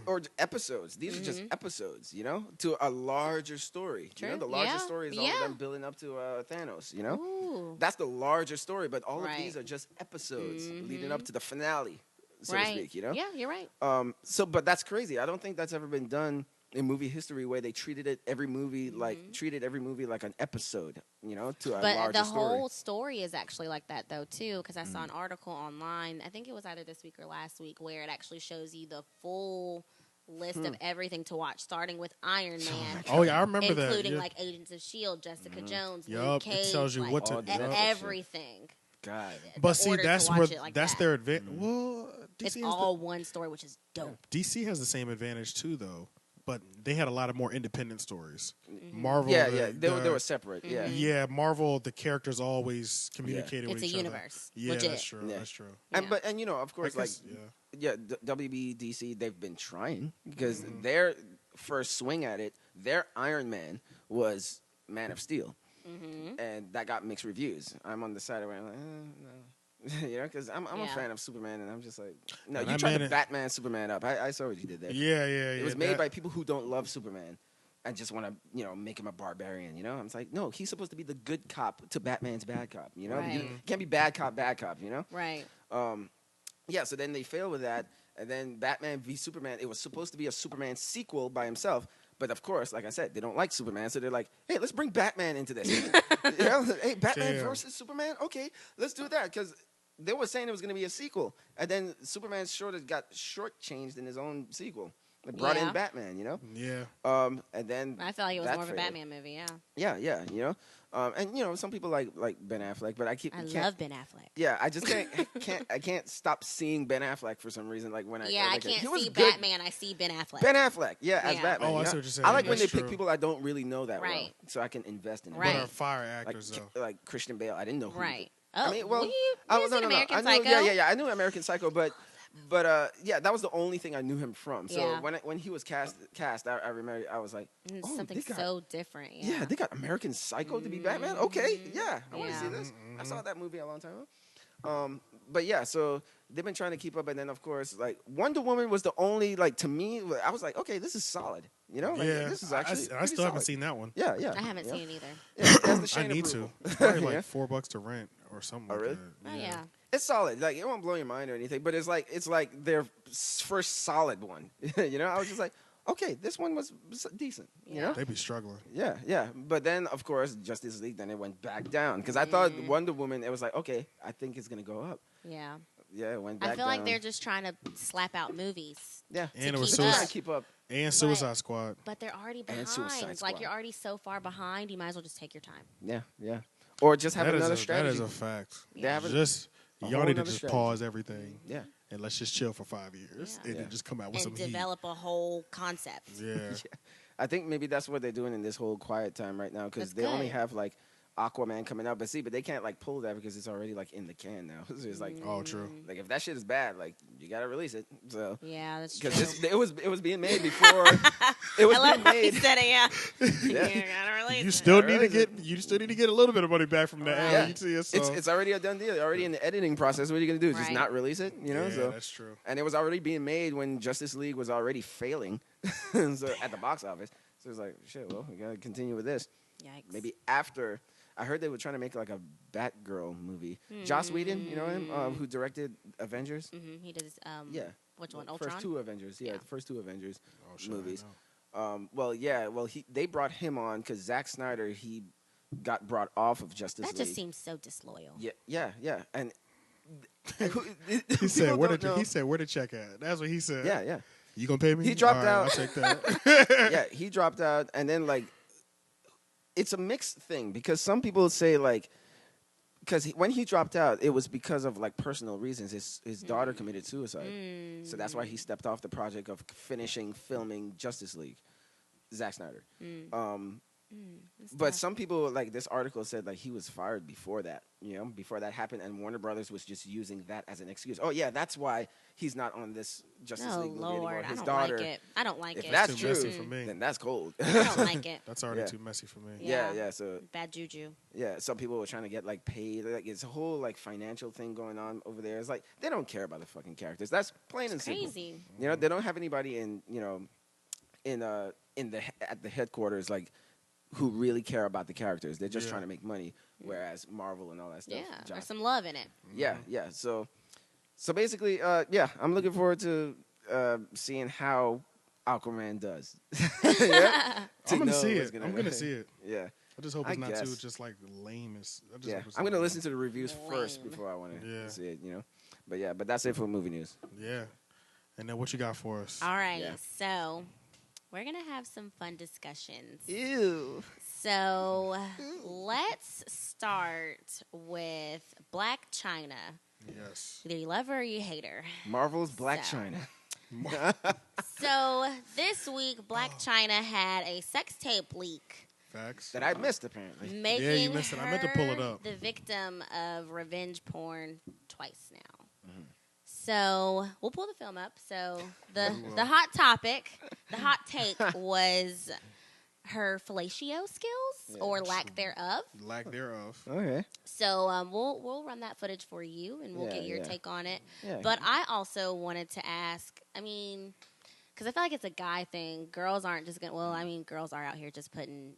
Speaker 3: or episodes. These are just episodes, you know, to a larger story.
Speaker 2: True.
Speaker 3: You know, the larger
Speaker 2: Yeah.
Speaker 3: story is all of them building up to Thanos. You know,
Speaker 2: Ooh.
Speaker 3: that's the larger story. But all of
Speaker 2: Right.
Speaker 3: these are just episodes leading up to the finale, so
Speaker 2: right.
Speaker 3: to speak. You know.
Speaker 2: Yeah, you're right.
Speaker 3: But that's crazy. I don't think that's ever been done in movie history where they treated every movie like an episode. You know, to a
Speaker 2: But
Speaker 3: larger
Speaker 2: the
Speaker 3: story.
Speaker 2: whole story is actually like that, though, too, because I saw an article online, I think it was either this week or last week, where it actually shows you the full list of everything to watch, starting with Iron Man.
Speaker 1: Oh yeah, I remember that.
Speaker 2: including,
Speaker 1: Yeah.
Speaker 2: like, Agents of S.H.I.E.L.D., Jessica Jones, Luke
Speaker 1: Yup,
Speaker 2: Cage.
Speaker 1: it tells you
Speaker 2: like,
Speaker 1: what to
Speaker 3: all
Speaker 1: do.
Speaker 3: the
Speaker 2: everything.
Speaker 3: God.
Speaker 1: But see,
Speaker 2: order to
Speaker 1: that's
Speaker 2: watch
Speaker 1: where
Speaker 2: it like
Speaker 1: that's
Speaker 2: that.
Speaker 1: their advantage. Well,
Speaker 2: It's
Speaker 1: DC
Speaker 2: all one story, which is dope.
Speaker 1: DC has the same advantage too, though. But they had a lot of more independent stories. Marvel,
Speaker 3: Yeah, they were separate. Yeah.
Speaker 1: Yeah, Marvel, the characters always communicated with
Speaker 2: It's
Speaker 1: each
Speaker 2: a
Speaker 1: other.
Speaker 2: universe.
Speaker 1: Yeah,
Speaker 2: Legit.
Speaker 1: that's true.
Speaker 3: Yeah.
Speaker 1: That's true.
Speaker 3: And you know, of course, like WB DC, they've been trying because their first swing at it, their Iron Man was Man of Steel, and that got mixed reviews. I'm on the side of it, I'm like, no. You know, because I'm a fan of Superman, and I'm just like, no,
Speaker 1: And
Speaker 3: you
Speaker 1: I
Speaker 3: tried
Speaker 1: made
Speaker 3: to
Speaker 1: it-
Speaker 3: Batman Superman up. I saw what you did there.
Speaker 1: Yeah.
Speaker 3: It was made by people who don't love Superman and just want to, you know, make him a barbarian. You know, I'm like, no, he's supposed to be the good cop to Batman's bad cop. You know,
Speaker 2: Right.
Speaker 3: you can't be bad cop. You know,
Speaker 2: Right.
Speaker 3: yeah. So then they failed with that, and then Batman v Superman. It was supposed to be a Superman sequel by himself. But of course, like I said, they don't like Superman, so they're like, "Hey, let's bring Batman into this." You know? Hey, Batman
Speaker 1: Damn.
Speaker 3: versus Superman. Okay, let's do that because they were saying it was going to be a sequel, and then Superman got shortchanged in his own sequel. They brought in Batman, you know.
Speaker 1: Yeah.
Speaker 3: And then
Speaker 2: I feel like it was
Speaker 3: that
Speaker 2: more of a
Speaker 3: failed.
Speaker 2: Batman movie,
Speaker 3: Yeah, you know. And you know, some people like Ben Affleck, but I can't.
Speaker 2: love Ben Affleck.
Speaker 3: Yeah, I just can't stop seeing Ben Affleck for some reason. Like when I
Speaker 2: I
Speaker 3: like,
Speaker 2: can't
Speaker 3: he was
Speaker 2: see
Speaker 3: good.
Speaker 2: Batman. I see Ben Affleck.
Speaker 3: Ben Affleck, as
Speaker 2: Yeah.
Speaker 3: Batman.
Speaker 1: Oh, I
Speaker 3: you
Speaker 1: see
Speaker 3: know?
Speaker 1: what you're saying.
Speaker 3: I like when
Speaker 1: That's
Speaker 3: they pick
Speaker 1: true.
Speaker 3: people I don't really know that well,
Speaker 2: Right.
Speaker 3: so I can invest in them.
Speaker 2: Right.
Speaker 1: But are fire
Speaker 3: Like,
Speaker 1: actors though.
Speaker 3: like Christian Bale, I didn't know who.
Speaker 2: Right.
Speaker 3: I
Speaker 2: Oh,
Speaker 3: mean, well,
Speaker 2: you
Speaker 3: I,
Speaker 2: seen American
Speaker 3: I knew,
Speaker 2: Psycho?
Speaker 3: yeah. I knew American Psycho, but yeah, that was the only thing I knew him from. So
Speaker 2: Yeah.
Speaker 3: when he was cast, I remember I was like,
Speaker 2: It's
Speaker 3: oh,
Speaker 2: something
Speaker 3: they got,
Speaker 2: so different.
Speaker 3: yeah, they got American Psycho to be Batman. Okay, yeah, I want to
Speaker 2: Yeah.
Speaker 3: see this. I saw that movie a long time ago. But yeah, so they've been trying to keep up, and then of course, like Wonder Woman was the only to me. I was like, okay, this is solid. You know, like,
Speaker 1: Yeah.
Speaker 3: this is actually.
Speaker 1: I
Speaker 3: pretty
Speaker 1: still haven't
Speaker 3: solid.
Speaker 1: seen that one.
Speaker 3: Yeah.
Speaker 2: I haven't
Speaker 3: yeah.
Speaker 2: seen it either.
Speaker 3: Yeah, it has the
Speaker 1: I
Speaker 3: Shane
Speaker 1: need
Speaker 3: approval.
Speaker 1: to. It's probably
Speaker 3: Yeah.
Speaker 1: like $4 to rent or something.
Speaker 3: Oh,
Speaker 1: like
Speaker 3: really?
Speaker 1: that.
Speaker 2: Oh, yeah.
Speaker 3: It's solid. Like it won't blow your mind or anything, but it's like their first solid one. You know, I was just like, okay, this one was decent. You know,
Speaker 1: They be struggling.
Speaker 3: yeah. But then of course Justice League, then it went back down because I thought Wonder Woman. It was like, okay, I think it's gonna go up.
Speaker 2: Yeah.
Speaker 3: Yeah, it went back.
Speaker 2: I feel
Speaker 3: down.
Speaker 2: like they're just trying to slap out movies.
Speaker 3: yeah,
Speaker 1: And it was
Speaker 2: keep
Speaker 3: They're
Speaker 2: up.
Speaker 3: trying to keep up.
Speaker 1: And Suicide Squad.
Speaker 2: But they're already
Speaker 3: And Suicide
Speaker 2: behind.
Speaker 3: Squad.
Speaker 2: Like, you're already so far behind, you might as well just take your time.
Speaker 3: Yeah. Or just have
Speaker 1: That is
Speaker 3: another
Speaker 1: a,
Speaker 3: strategy.
Speaker 1: that is a fact.
Speaker 3: They haven't-
Speaker 1: Just
Speaker 3: a
Speaker 1: y'all
Speaker 3: whole
Speaker 1: need to
Speaker 3: nother
Speaker 1: just
Speaker 3: strategy.
Speaker 1: pause everything
Speaker 3: Yeah.
Speaker 1: and let's just chill for 5 years
Speaker 2: Yeah.
Speaker 1: and
Speaker 3: Yeah.
Speaker 1: then just come out with
Speaker 2: And
Speaker 1: some heat.
Speaker 2: develop a whole concept.
Speaker 1: Yeah.
Speaker 3: I think maybe that's what they're doing in this whole quiet time right now because
Speaker 2: That's
Speaker 3: they only
Speaker 2: good.
Speaker 3: have like Aquaman coming out, but they can't like pull that because it's already like in the can now. So it's like,
Speaker 1: Oh, true.
Speaker 3: like if that shit is bad, like you gotta release it. So
Speaker 2: Yeah, that's true.
Speaker 3: because it was being made before it was
Speaker 2: I love
Speaker 3: being
Speaker 2: how he
Speaker 3: made.
Speaker 2: said it, yeah.
Speaker 3: Yeah.
Speaker 2: You gotta release
Speaker 1: You
Speaker 2: it.
Speaker 1: still need to
Speaker 3: Alright.
Speaker 1: get a little bit of money back from that.
Speaker 2: Right.
Speaker 1: You see it, so.
Speaker 3: It's already a done deal. Already in the editing process. What are you gonna do? Just
Speaker 2: Right.
Speaker 3: not release it? You know?
Speaker 1: yeah,
Speaker 3: so
Speaker 1: that's true.
Speaker 3: and it was already being made when Justice League was already failing, so at the box office. So it's like, shit. Well, we gotta continue with this.
Speaker 2: Yikes.
Speaker 3: Maybe after. I heard they were trying to make like a Batgirl movie. Joss Whedon, you know him, who directed Avengers.
Speaker 2: He does,
Speaker 3: Yeah.
Speaker 2: which one,
Speaker 3: The
Speaker 2: Ultron?
Speaker 3: First two Avengers. Yeah,
Speaker 2: Yeah.
Speaker 3: the first two Avengers
Speaker 1: Oh, shit, I
Speaker 3: movies.
Speaker 1: know.
Speaker 3: They brought him on because Zack Snyder he got brought off of Justice
Speaker 2: That
Speaker 3: League.
Speaker 2: just seems so disloyal.
Speaker 3: Yeah, and
Speaker 1: He said, he said, where the check at? That's what he said.
Speaker 3: Yeah.
Speaker 1: You gonna pay me?
Speaker 3: He dropped
Speaker 1: All right,
Speaker 3: out.
Speaker 1: I'll take that.
Speaker 3: Yeah, he dropped out, and then like, it's a mixed thing because some people say like, because when he dropped out, it was because of like personal reasons. His daughter committed suicide, so that's why he stepped off the project of finishing filming Justice League. Zack Snyder.
Speaker 2: It's
Speaker 3: But
Speaker 2: tough.
Speaker 3: some people, like this article said, like he was fired before that, before that happened, and Warner Brothers was just using that as an excuse. Oh yeah, that's why he's not on this Justice
Speaker 2: Oh
Speaker 3: League movie anymore.
Speaker 2: Lord, I
Speaker 3: His
Speaker 2: don't
Speaker 3: daughter.
Speaker 2: like it. I don't like
Speaker 3: If
Speaker 2: it.
Speaker 3: that's
Speaker 1: too
Speaker 3: true,
Speaker 1: messy for me.
Speaker 3: then that's cold.
Speaker 2: I don't like it.
Speaker 1: That's already
Speaker 3: Yeah.
Speaker 1: too messy for me.
Speaker 3: Yeah. So
Speaker 2: Bad juju.
Speaker 3: yeah, some people were trying to get like paid. Like it's a whole like financial thing going on over there. It's like they don't care about the fucking characters. That's plain and simple.
Speaker 2: Crazy.
Speaker 3: They don't have anybody at the headquarters like who really care about the characters. They're just trying to make money. Whereas Marvel and all that stuff.
Speaker 2: Yeah, there's some love in it.
Speaker 3: Yeah. So basically, I'm looking forward to seeing how Aquaman does.
Speaker 1: I'm gonna see it. I'm gonna see it.
Speaker 3: Yeah.
Speaker 1: I just hope
Speaker 3: I
Speaker 1: it's not too
Speaker 3: guess.
Speaker 1: just like lame as.
Speaker 3: I'm gonna listen to the reviews first
Speaker 2: Lame.
Speaker 3: before I want to
Speaker 1: Yeah.
Speaker 3: see it. But that's it for movie news.
Speaker 1: Yeah. And then what you got for us?
Speaker 2: All right,
Speaker 3: Yeah.
Speaker 2: so we're gonna have some fun discussions.
Speaker 3: Ew.
Speaker 2: So let's start with Blac Chyna.
Speaker 1: Yes.
Speaker 2: Either you love her or you hate her.
Speaker 3: Marvel's Blac
Speaker 2: So.
Speaker 3: Chyna.
Speaker 2: So this week, Blac Chyna had a sex tape leak,
Speaker 1: Facts.
Speaker 3: That I missed apparently.
Speaker 2: making
Speaker 1: Yeah, you missed it. I meant to pull it
Speaker 2: her
Speaker 1: up.
Speaker 2: the victim of revenge porn twice now. So we'll pull the film up. So the hot topic, the hot take was her fellatio skills or lack thereof.
Speaker 1: Lack thereof.
Speaker 3: Okay.
Speaker 2: So we'll run that footage for you, and we'll
Speaker 3: Yeah,
Speaker 2: get your
Speaker 3: yeah.
Speaker 2: take on it.
Speaker 3: Yeah.
Speaker 2: But I also wanted to ask. I mean, because I feel like it's a guy thing. Girls aren't just gonna. Well, I mean, girls are out here just putting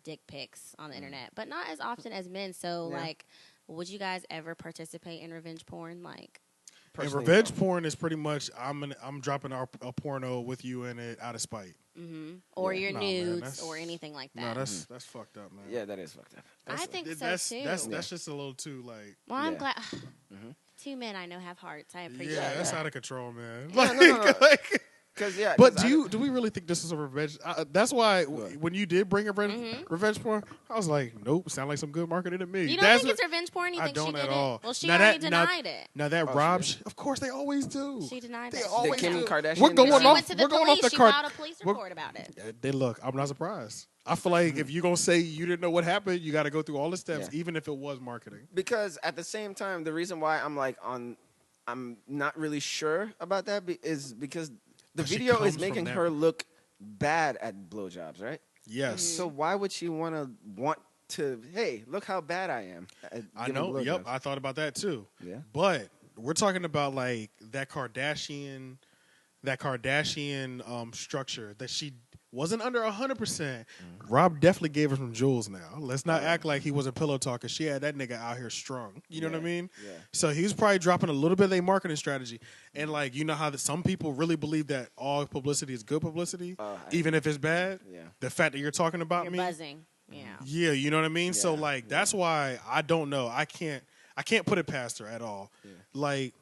Speaker 2: dick pics on the internet, but not as often as men. So,
Speaker 3: Yeah.
Speaker 2: like, would you guys ever participate in revenge porn? Like,
Speaker 1: And
Speaker 3: Personally,
Speaker 1: revenge
Speaker 3: no.
Speaker 1: porn is pretty much I'm dropping a porno with you in it out of spite.
Speaker 2: or
Speaker 3: Yeah.
Speaker 2: your
Speaker 1: Nah, man,
Speaker 2: nudes
Speaker 1: that's-
Speaker 2: or anything like that.
Speaker 1: No, that's fucked up, man.
Speaker 3: Yeah, that is fucked up.
Speaker 2: I think so
Speaker 1: that's,
Speaker 2: too.
Speaker 1: That's just a little too like.
Speaker 2: Well, I'm
Speaker 3: Yeah.
Speaker 2: glad. 2 men I know have hearts. I appreciate
Speaker 1: Yeah, that's
Speaker 2: that.
Speaker 1: out of control, man.
Speaker 3: No,
Speaker 1: Like,
Speaker 3: no.
Speaker 1: like-
Speaker 3: Because yeah.
Speaker 1: but
Speaker 3: 'cause
Speaker 1: do we really think this is a revenge? That's why when you did bring a revenge porn, I was like, nope, sound like some good marketing to me.
Speaker 2: You don't
Speaker 1: That's
Speaker 2: think it's revenge porn? You
Speaker 1: I
Speaker 2: think she
Speaker 1: don't
Speaker 2: did
Speaker 1: at
Speaker 2: it?
Speaker 1: all.
Speaker 2: Well, she
Speaker 1: Now
Speaker 2: already
Speaker 1: that- now-
Speaker 2: denied it.
Speaker 1: Now that
Speaker 3: Oh,
Speaker 1: Rob,
Speaker 3: she did?
Speaker 1: of course they always do.
Speaker 2: She denied
Speaker 1: They
Speaker 2: it.
Speaker 1: always
Speaker 3: Kim
Speaker 1: do.
Speaker 3: Kardashian
Speaker 1: We're
Speaker 3: did
Speaker 1: going
Speaker 3: it.
Speaker 2: She
Speaker 1: off.
Speaker 2: went to the
Speaker 1: We're going off
Speaker 2: police.
Speaker 1: the
Speaker 2: She filed a
Speaker 1: card.
Speaker 2: police report about it.
Speaker 1: They look. I'm not surprised. I feel like if you're gonna say you didn't know what happened, you got to go through all the steps,
Speaker 3: Yeah.
Speaker 1: even if it was marketing.
Speaker 3: Because at the same time, the reason why I'm not really sure about that is because the
Speaker 1: 'Cause she
Speaker 3: video
Speaker 1: comes
Speaker 3: is making
Speaker 1: from
Speaker 3: her look bad at blowjobs, right?
Speaker 1: Yes,
Speaker 3: So why would she want to? Hey, look how bad I am. At
Speaker 1: I
Speaker 3: giving
Speaker 1: know. Yep,
Speaker 3: blowjobs.
Speaker 1: I thought about that too.
Speaker 3: Yeah.
Speaker 1: But we're talking about like that Kardashian structure that she wasn't under 100%. Rob definitely gave her some jewels. Now let's not act like he wasn't pillow talking. She had that nigga out here strung. You know what I mean?
Speaker 3: Yeah.
Speaker 1: So he was probably dropping a little bit of their marketing strategy. And like, you know how some people really believe that all publicity is good publicity, even if it's bad.
Speaker 3: Yeah.
Speaker 1: The fact that you're talking about
Speaker 2: You're
Speaker 1: me,
Speaker 2: buzzing. Yeah.
Speaker 1: yeah, you know what I mean. So
Speaker 3: Yeah,
Speaker 1: like, that's why I don't know. I can't put it past her at all. Like,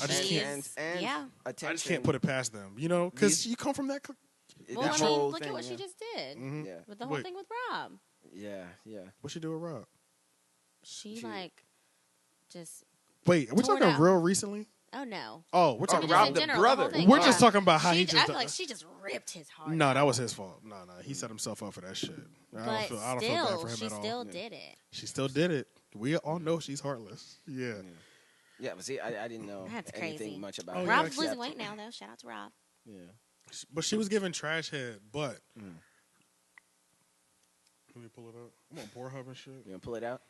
Speaker 1: I just can't.
Speaker 3: And
Speaker 2: Yeah.
Speaker 1: I
Speaker 3: attention.
Speaker 1: just can't put it past them, you know, because you come from that.
Speaker 2: Well,
Speaker 3: that
Speaker 2: I mean,
Speaker 3: whole
Speaker 2: look
Speaker 3: thing,
Speaker 2: at what
Speaker 3: yeah.
Speaker 2: she just did
Speaker 1: Mhm.
Speaker 3: Yeah.
Speaker 2: with the whole
Speaker 1: Wait.
Speaker 2: thing with Rob.
Speaker 3: Yeah.
Speaker 1: What she do with Rob?
Speaker 2: She
Speaker 3: She-
Speaker 2: like just.
Speaker 1: Wait, are we
Speaker 2: Tore it
Speaker 1: talking
Speaker 2: out.
Speaker 1: real recently?
Speaker 2: Oh no.
Speaker 1: Oh, we're
Speaker 2: Or
Speaker 1: talking
Speaker 2: just
Speaker 3: Rob
Speaker 2: in
Speaker 3: the
Speaker 2: general,
Speaker 3: brother.
Speaker 2: whole thing,
Speaker 1: We're
Speaker 2: yeah.
Speaker 1: just talking about how he
Speaker 2: I
Speaker 1: just.
Speaker 2: feel like she just ripped his heart.
Speaker 1: No,
Speaker 2: out.
Speaker 1: that was his fault. No, he set himself up for that shit. I don't feel bad
Speaker 2: Still,
Speaker 1: for him
Speaker 2: she
Speaker 1: at all.
Speaker 2: still did it.
Speaker 1: She still did it. We all know she's heartless. Yeah.
Speaker 3: Yeah, but see, I didn't know
Speaker 2: That's
Speaker 3: anything
Speaker 2: crazy.
Speaker 3: much about
Speaker 1: Oh,
Speaker 3: it.
Speaker 1: yeah,
Speaker 2: Rob's
Speaker 3: except-
Speaker 2: losing weight now, though. Shout out to Rob.
Speaker 3: Yeah.
Speaker 1: But she was giving trash head. But let me pull it up. I'm on Pornhub and shit.
Speaker 3: You want to pull it out?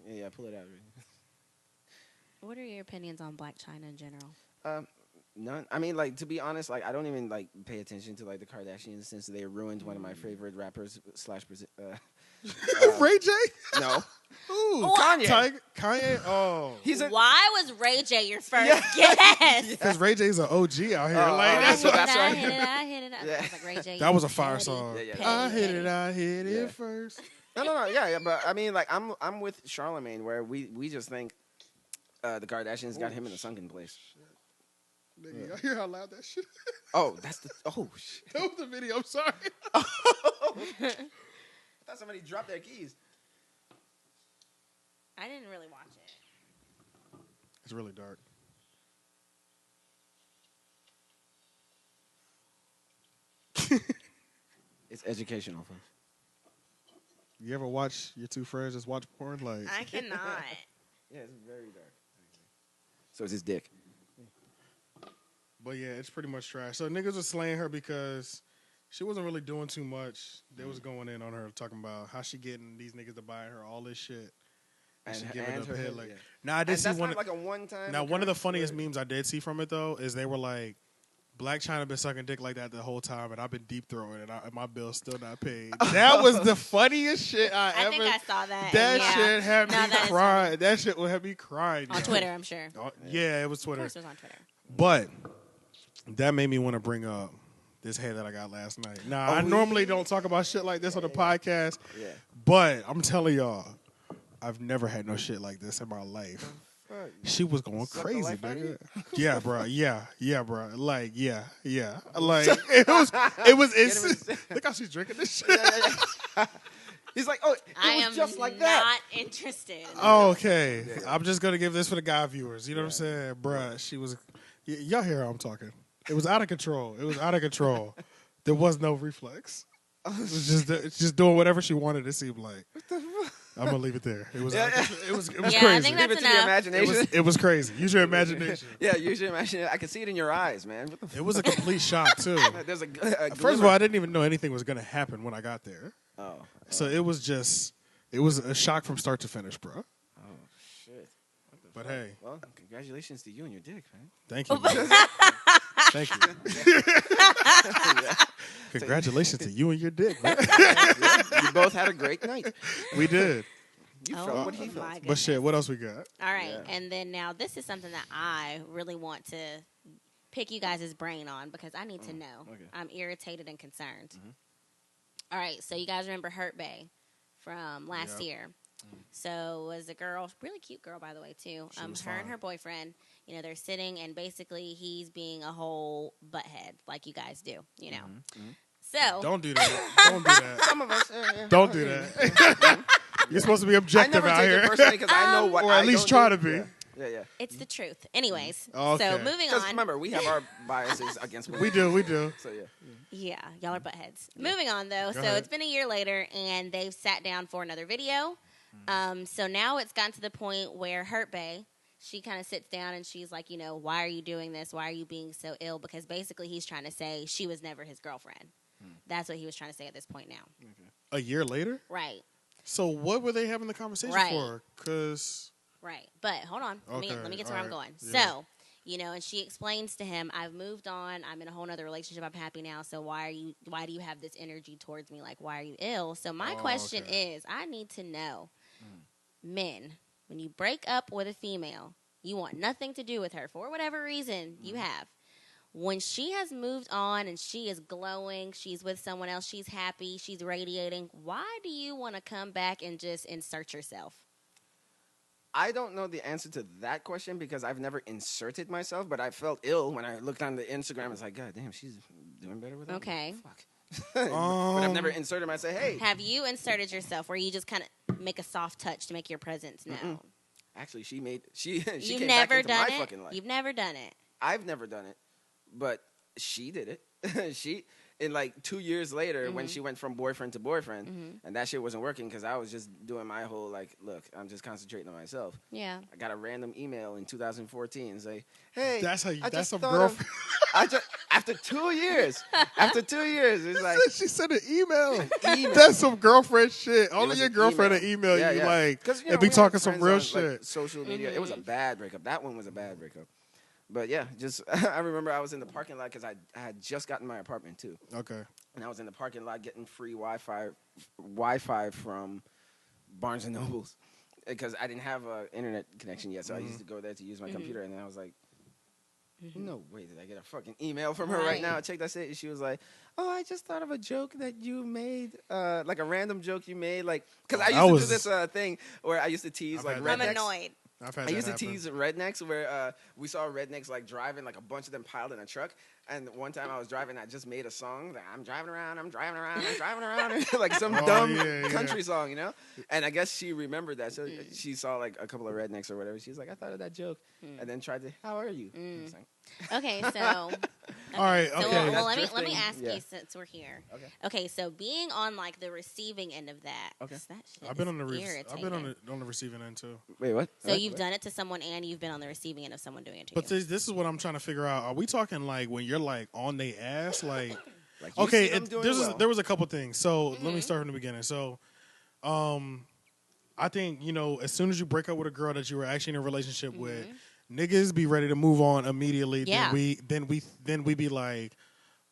Speaker 3: Yeah, pull it out.
Speaker 2: What are your opinions on Blac Chyna in general?
Speaker 3: None. I mean, like, to be honest, like, I don't even like pay attention to like the Kardashians since they ruined one of my favorite rappers
Speaker 1: Ray J.
Speaker 3: no,
Speaker 1: Ooh,
Speaker 3: Kanye.
Speaker 1: Kanye. Oh,
Speaker 3: he's a
Speaker 2: Why was Ray J your first guess?
Speaker 1: because Ray J's an OG out here.
Speaker 3: Oh,
Speaker 1: like
Speaker 3: oh,
Speaker 1: that's
Speaker 3: so
Speaker 1: what-
Speaker 3: that's
Speaker 2: I
Speaker 3: why-
Speaker 2: hit it. I hit it.
Speaker 3: Yeah.
Speaker 2: I was like, Ray J.
Speaker 1: that was a
Speaker 2: you
Speaker 1: fire
Speaker 2: petty.
Speaker 1: song.
Speaker 3: Yeah.
Speaker 1: I
Speaker 2: Petty,
Speaker 1: hit
Speaker 2: petty.
Speaker 1: it. I hit
Speaker 3: Yeah.
Speaker 1: it first.
Speaker 3: no, yeah, but I mean, like, I'm with Charlemagne where we just think the Kardashians got him in a sunken place.
Speaker 1: Nigga, y'all hear how loud that shit?
Speaker 3: Oh, that's the shit.
Speaker 1: That was the video. I'm sorry.
Speaker 3: I thought somebody dropped their keys.
Speaker 2: I didn't really watch it.
Speaker 1: It's really dark.
Speaker 3: It's educational, folks.
Speaker 1: You ever watch your two friends just watch porn? Like
Speaker 2: I cannot.
Speaker 3: Yeah, it's very dark. So it's his dick.
Speaker 1: But yeah, it's pretty much trash. So niggas was slaying her because she wasn't really doing too much. They was going in on her talking about how she getting these niggas to buy her all this shit. And she giving up
Speaker 3: her
Speaker 1: head
Speaker 3: head,
Speaker 1: like.
Speaker 3: yeah.
Speaker 1: Now I did
Speaker 3: And
Speaker 1: see
Speaker 3: that's
Speaker 1: one.
Speaker 3: not like a one-time.
Speaker 1: Now one of the funniest memes I did see from it though is they were like, Blac Chyna been sucking dick like that the whole time, and I've been deep throwing it, and my bill's still not paid. That was the funniest shit I ever.
Speaker 2: I think I saw that.
Speaker 1: That
Speaker 2: yeah.
Speaker 1: shit had
Speaker 2: No,
Speaker 1: me
Speaker 2: that is
Speaker 1: crying. That shit would have me crying.
Speaker 2: on Twitter, I'm sure.
Speaker 1: Yeah, it was
Speaker 2: Of
Speaker 1: Twitter.
Speaker 2: course, it was on Twitter.
Speaker 1: But that made me want to bring up this hair that I got last night. Now, I normally don't talk about shit like this on the podcast, but I'm telling y'all, I've never had no shit like this in my life. She was going crazy, nigga. Yeah, bro. Yeah, bro. Like, yeah. Like, it was. Look how she's drinking this shit.
Speaker 3: He's like, oh, it was just like that.
Speaker 2: Not interested.
Speaker 1: Oh, okay. I'm just gonna give this for the guy viewers. You know what I'm saying, bruh? She was. Y'all hear how I'm talking? It was out of control. There was no reflex. It was just doing whatever she wanted. It seemed like. I'm gonna leave it there. It was. It was crazy.
Speaker 2: I think
Speaker 3: Leave
Speaker 2: that's
Speaker 3: it to your imagination.
Speaker 1: It was crazy. Use your imagination.
Speaker 3: Yeah, use your imagination. I can see it in your eyes, man. What the
Speaker 1: It was a complete shock too.
Speaker 3: There's a
Speaker 1: First of all, I didn't even know anything was gonna happen when I got there. So it was a shock from start to finish, bro.
Speaker 3: Oh shit.
Speaker 1: But hey,
Speaker 3: well, congratulations to you and your dick, man.
Speaker 1: Thank you. Thank you. Congratulations to you and your dick, man.
Speaker 3: You both had a great night.
Speaker 1: We did.
Speaker 3: You felt what he felt.
Speaker 1: But shit, what else we got?
Speaker 2: All right, and then now this is something that I really want to pick you guys' brain on because I need to know.
Speaker 3: Okay.
Speaker 2: I'm irritated and concerned. All right, so you guys remember Hurt Bay from last year. So it was a girl, really cute girl, by the way, too. Her and her boyfriend, they're sitting, and basically he's being a whole butthead, like you guys do, So
Speaker 1: don't do that. Don't do that.
Speaker 3: Some of us.
Speaker 1: Don't do that. You're supposed to be objective out here.
Speaker 3: I never take it personally because I know what
Speaker 1: or at least try to be.
Speaker 3: Yeah.
Speaker 2: It's the truth. Anyways,
Speaker 1: Okay.
Speaker 2: so moving on.
Speaker 3: Remember, we have our biases against women.
Speaker 1: We do.
Speaker 3: So
Speaker 2: Yeah, y'all are buttheads. Moving on, though.
Speaker 1: Go
Speaker 2: So
Speaker 1: ahead.
Speaker 2: it's been a year later, and they've sat down for another video. So now it's gotten to the point where Hurt Bay, she kind of sits down and she's like, why are you doing this? Why are you being so ill? Because basically he's trying to say she was never his girlfriend. That's what he was trying to say at this point now.
Speaker 1: A year later?
Speaker 2: Right.
Speaker 1: So what were they having the conversation for? Because...
Speaker 2: Right. But hold on. Let me get to where I'm going.
Speaker 1: Yeah.
Speaker 2: So, and she explains to him, I've moved on. I'm in a whole other relationship. I'm happy now. So why do you have this energy towards me? Like, why are you ill? So my question is, I need to know, men, when you break up with a female, you want nothing to do with her for whatever reason you have. When she has moved on and she is glowing, she's with someone else, she's happy, she's radiating, why do you want to come back and just insert yourself?
Speaker 3: I don't know the answer to that question because I've never inserted myself, but I felt ill when I looked on the Instagram. It's like, God damn, she's doing better with it.
Speaker 2: Okay.
Speaker 3: Fuck. But I've never inserted myself. Hey.
Speaker 2: Have you inserted yourself where you just kind of make a soft touch to make your presence known?
Speaker 3: Actually, she came
Speaker 2: You've
Speaker 3: back
Speaker 2: never
Speaker 3: into
Speaker 2: done
Speaker 3: my
Speaker 2: it?
Speaker 3: fucking life.
Speaker 2: You've never done it.
Speaker 3: I've never done it, but she did it. In like 2 years later, when she went from boyfriend to boyfriend, and that shit wasn't working because I was just doing my whole look, I'm just concentrating on myself.
Speaker 2: Yeah.
Speaker 3: I got a random email in 2014 say, hey,
Speaker 1: That's how you.
Speaker 3: I
Speaker 1: That's
Speaker 3: just
Speaker 1: some
Speaker 3: thought
Speaker 1: girlfriend.
Speaker 3: after 2 years, it's like
Speaker 1: She sent an email. That's some girlfriend shit. Only your girlfriend an email you like, and be talking some real shit.
Speaker 3: Social media. It was a bad breakup. That one was a bad breakup. But yeah, I remember I was in the parking lot because I had just gotten my apartment too.
Speaker 1: Okay.
Speaker 3: And I was in the parking lot getting free Wi-Fi from Barnes and Nobles because I didn't have an internet connection yet. So I used to go there to use my computer, and then I was like, no way did I get a fucking email from her right now. Check that shit. And she was like, oh, I just thought of a joke that you made, like a random joke you made, like because I used to do this thing where I used to tease like rednecks.
Speaker 2: I'm annoyed.
Speaker 1: I've had
Speaker 3: I used to
Speaker 1: happen.
Speaker 3: tease rednecks where we saw rednecks like driving like a bunch of them piled in a truck. And one time I was driving, I just made a song that I'm driving around, like some country song, you know? And I guess she remembered that. So she saw like a couple of rednecks or whatever. She's like, I thought of that joke. And then tried to, how are you?
Speaker 2: Okay, so.
Speaker 1: All right,
Speaker 2: So,
Speaker 1: okay.
Speaker 2: well, let me ask you since we're here. Okay, so being on like the receiving end of that.
Speaker 3: Okay.
Speaker 2: That shit
Speaker 1: I've been on
Speaker 2: irritating.
Speaker 1: the receiving end too.
Speaker 3: Wait, what?
Speaker 2: So you've done it to someone and you've been on the receiving end of someone doing it to
Speaker 1: But
Speaker 2: you.
Speaker 1: this is what I'm trying to figure out. Are we talking like when you're like on their ass, like?
Speaker 3: Like you
Speaker 1: Okay,
Speaker 3: see them doing
Speaker 1: there was a couple things. So let me start from the beginning. So, I think as soon as you break up with a girl that you were actually in a relationship with, niggas be ready to move on immediately.
Speaker 2: Yeah.
Speaker 1: Then we be like,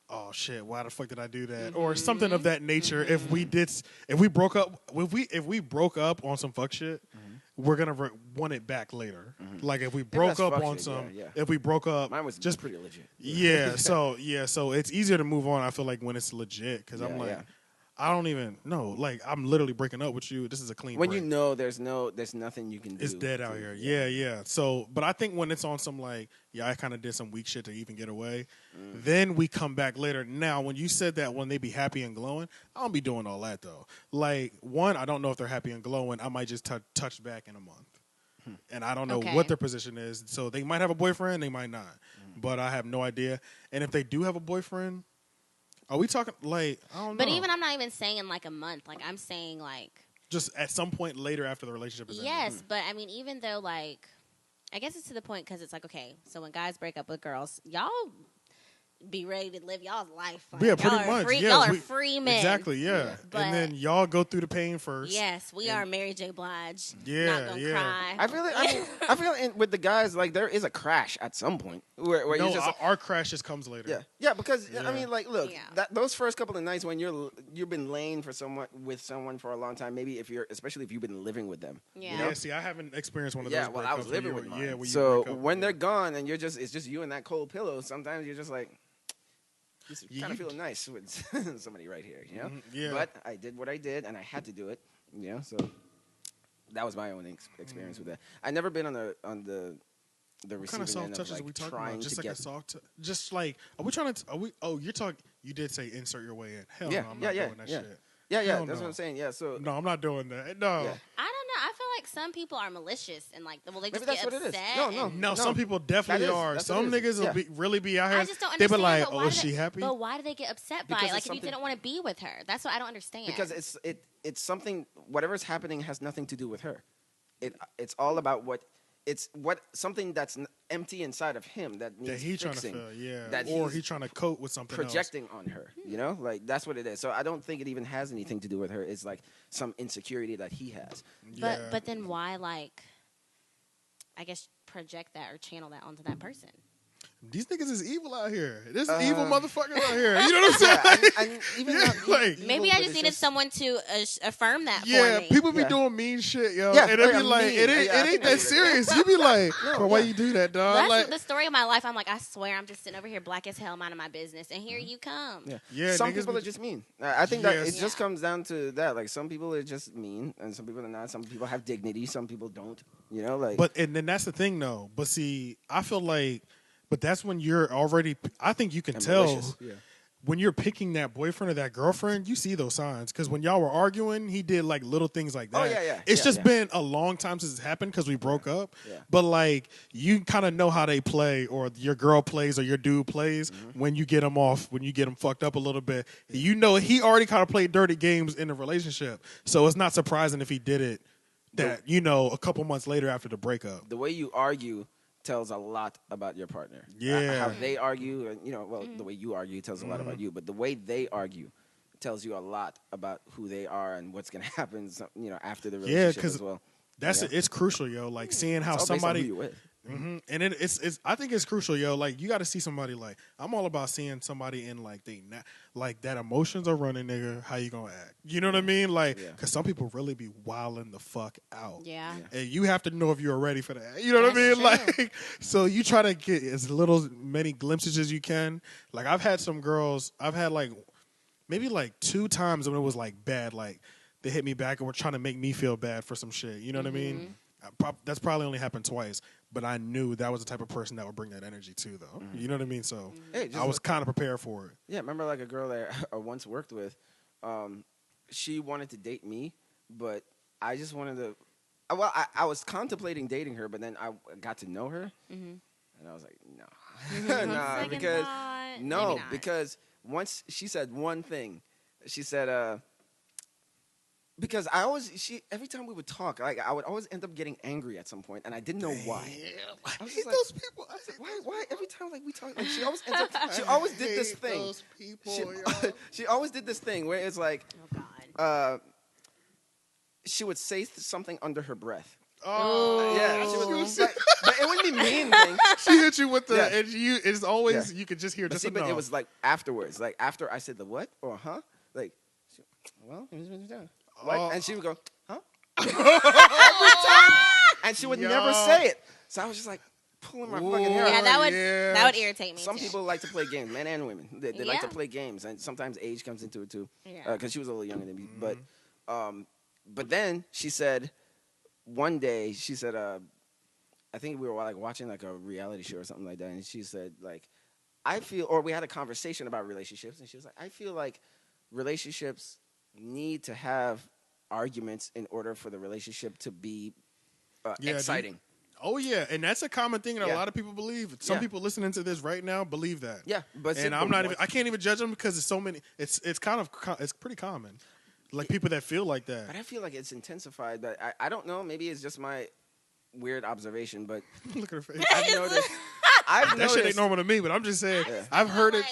Speaker 1: oh shit, why the fuck did I do that? Or something of that nature. If we broke up on some fuck shit, we're gonna want it back later. Like if we broke up on some, if we broke up,
Speaker 3: mine was
Speaker 1: just
Speaker 3: pretty legit.
Speaker 1: So it's easier to move on. I feel like when it's legit because I'm like. I don't even know. Like, I'm literally breaking up with you. This is a clean break.
Speaker 3: When you know there's nothing you can do.
Speaker 1: It's dead out here. Yeah. So, but I think when it's on some like, I kind of did some weak shit to even get away, then we come back later. Now, when you said that when they be happy and glowing, I don't be doing all that, though. Like, one, I don't know if they're happy and glowing. I might just touch back in a month. And I don't know what their position is. So, they might have a boyfriend. They might not. But I have no idea. And if they do have a boyfriend... Are we talking, like, I don't know.
Speaker 2: But even, I'm not even saying in, like, a month. Like, I'm saying, like...
Speaker 1: Just at some point later after the relationship is ended.
Speaker 2: Yes, but, I mean, even though, like... I guess it's to the point because it's like, okay, so when guys break up with girls, y'all be ready to live y'all's life. Like,
Speaker 1: yeah, pretty much.
Speaker 2: Y'all are free men.
Speaker 1: Exactly, yeah.
Speaker 2: But
Speaker 1: and then y'all go through the pain first.
Speaker 2: Yes, we are Mary J. Blige.
Speaker 1: Yeah,
Speaker 2: not gonna cry.
Speaker 3: I feel with the guys, like, there is a crash at some point. Where
Speaker 1: no,
Speaker 3: just,
Speaker 1: our crash just comes later.
Speaker 3: Yeah, because, I mean, like, look, those first couple of nights when you've been laying with someone for a long time, maybe especially if you've been living with them.
Speaker 2: Yeah.
Speaker 3: You know?
Speaker 1: Yeah, see, I haven't experienced one of those.
Speaker 3: Yeah, well, I was living with mine.
Speaker 1: Yeah,
Speaker 3: so when they're gone and it's just you and that cold pillow, sometimes you're just like, kind of feeling nice with somebody right here, you know?
Speaker 1: Yeah.
Speaker 3: But I did what I did, and I had to do it, you know? So that was my own experience with that. I've never been on the
Speaker 1: what
Speaker 3: receiving
Speaker 1: kind of soft
Speaker 3: end
Speaker 1: touches
Speaker 3: of, like,
Speaker 1: are we talking
Speaker 3: trying
Speaker 1: about? Just
Speaker 3: to
Speaker 1: like
Speaker 3: get...
Speaker 1: a soft just like, are we trying to, you're talking, you did say insert your way in. Hell no, I'm not doing that shit.
Speaker 3: Yeah, that's what I'm saying, so...
Speaker 1: No, I'm not doing that. No.
Speaker 2: I don't know. I feel like some people are malicious and like, well, they just
Speaker 3: Maybe
Speaker 2: get
Speaker 3: that's
Speaker 2: upset.
Speaker 3: what it is.
Speaker 1: No, some people definitely are. Some niggas will really be out here.
Speaker 2: I just don't
Speaker 1: They
Speaker 2: understand.
Speaker 1: be like, oh, is she happy?
Speaker 2: But why do they get upset by it? Like, if you didn't want to be with her. That's what I don't understand.
Speaker 3: Because it's something, whatever's happening has nothing to do with her. It's all about something that's empty inside of him that needs
Speaker 1: he
Speaker 3: fixing.
Speaker 1: Trying to fill, yeah.
Speaker 3: That
Speaker 1: or he's trying to cope with something
Speaker 3: projecting on her, you know? Like, that's what it is. So I don't think it even has anything to do with her. It's like some insecurity that he has.
Speaker 2: But then why, like, I guess project that or channel that onto that person?
Speaker 1: These niggas is evil out here. There's evil motherfuckers out here. You know what I'm saying?
Speaker 2: Maybe I just needed someone to affirm that for me.
Speaker 1: Yeah, people be doing mean shit, yo. And they be like, it ain't that serious. You be like, why you do that, dog?
Speaker 2: That's the story of my life. I'm like, I swear, I'm just sitting over here black as hell, minding my business, and here you come.
Speaker 3: Yeah, some people are just mean. I think that it just comes down to that. Like, some people are just mean, and some people are not. Some people have dignity. Some people don't. You know, like.
Speaker 1: And then that's the thing, though. But see, I feel like. But that's when you're already. I think you can tell when you're picking that boyfriend or that girlfriend. You see those signs because when y'all were arguing, he did like little things like that.
Speaker 3: Oh yeah.
Speaker 1: It's just been a long time since it's happened because we broke up. Yeah. But like you kind of know how they play, or your girl plays, or your dude plays when you get them off, when you get them fucked up a little bit. You know he already kind of played dirty games in the relationship, so it's not surprising if he did it. A couple months later after the breakup.
Speaker 3: The way you argue tells a lot about your partner.
Speaker 1: Yeah.
Speaker 3: How they argue, and the way you argue tells a lot about you, but the way they argue tells you a lot about who they are and what's going to happen, after the relationship as well.
Speaker 1: It's crucial, yo. Like seeing how somebody
Speaker 3: based on who you're with.
Speaker 1: And it's I think it's crucial, yo. Like you got to see somebody. Like I'm all about seeing somebody in like that emotions are running, nigga. How you gonna act? You know what I mean? Like, cause some people really be wilding the fuck out.
Speaker 2: Yeah.
Speaker 1: And you have to know if you're ready for that. You know what I mean?
Speaker 2: True.
Speaker 1: Like, so you try to get as many glimpses as you can. Like I've had some girls. I've had like maybe like 2 times when it was like bad. Like they hit me back and were trying to make me feel bad for some shit. You know what I mean? That's probably only happened twice, but I knew that was the type of person that would bring that energy too, though. You know what I mean? So I was kind of prepared for it.
Speaker 3: Yeah, remember like a girl that I once worked with. She wanted to date me, but I just wanted to. Well, I was contemplating dating her, but then I got to know her, and I was like, no, nah, because once she said one thing, she said, because every time we would talk, like I would always end up getting angry at some point, and I didn't know why.
Speaker 1: I hate those people. I said,
Speaker 3: why every time like we talk, like she always ends up, she always did this thing.
Speaker 1: Those people,
Speaker 3: she always did this thing where it's like,
Speaker 2: Oh God.
Speaker 3: She would say something under her breath.
Speaker 1: Oh,
Speaker 3: yeah, she would, but it wouldn't be mean thing.
Speaker 1: She hit you with the, and it's always you could just hear just
Speaker 3: but it was like afterwards, like after I said the what or huh, like, well, and she would go, huh, every time, and she would never say it. So I was just like pulling my fucking hair.
Speaker 2: Yeah, that would irritate me.
Speaker 3: Some people like to play games, men and women. They like to play games, and sometimes age comes into it too. Because she was a little younger than me, but then she said, one day she said, I think we were like watching like a reality show or something like that, and she said like, we had a conversation about relationships, and she was like, I feel like relationships need to have arguments in order for the relationship to be exciting.
Speaker 1: Oh yeah, and that's a common thing that a lot of people believe. Some people listening to this right now believe that.
Speaker 3: Yeah, but
Speaker 1: I can't even judge them because it's so many. It's pretty common. Like people that feel like that.
Speaker 3: But I feel like it's intensified. But I don't know. Maybe it's just my weird observation. But
Speaker 1: look at her face.
Speaker 3: I've noticed.
Speaker 1: That shit ain't normal to me. But I'm just saying. Yeah. I've heard it.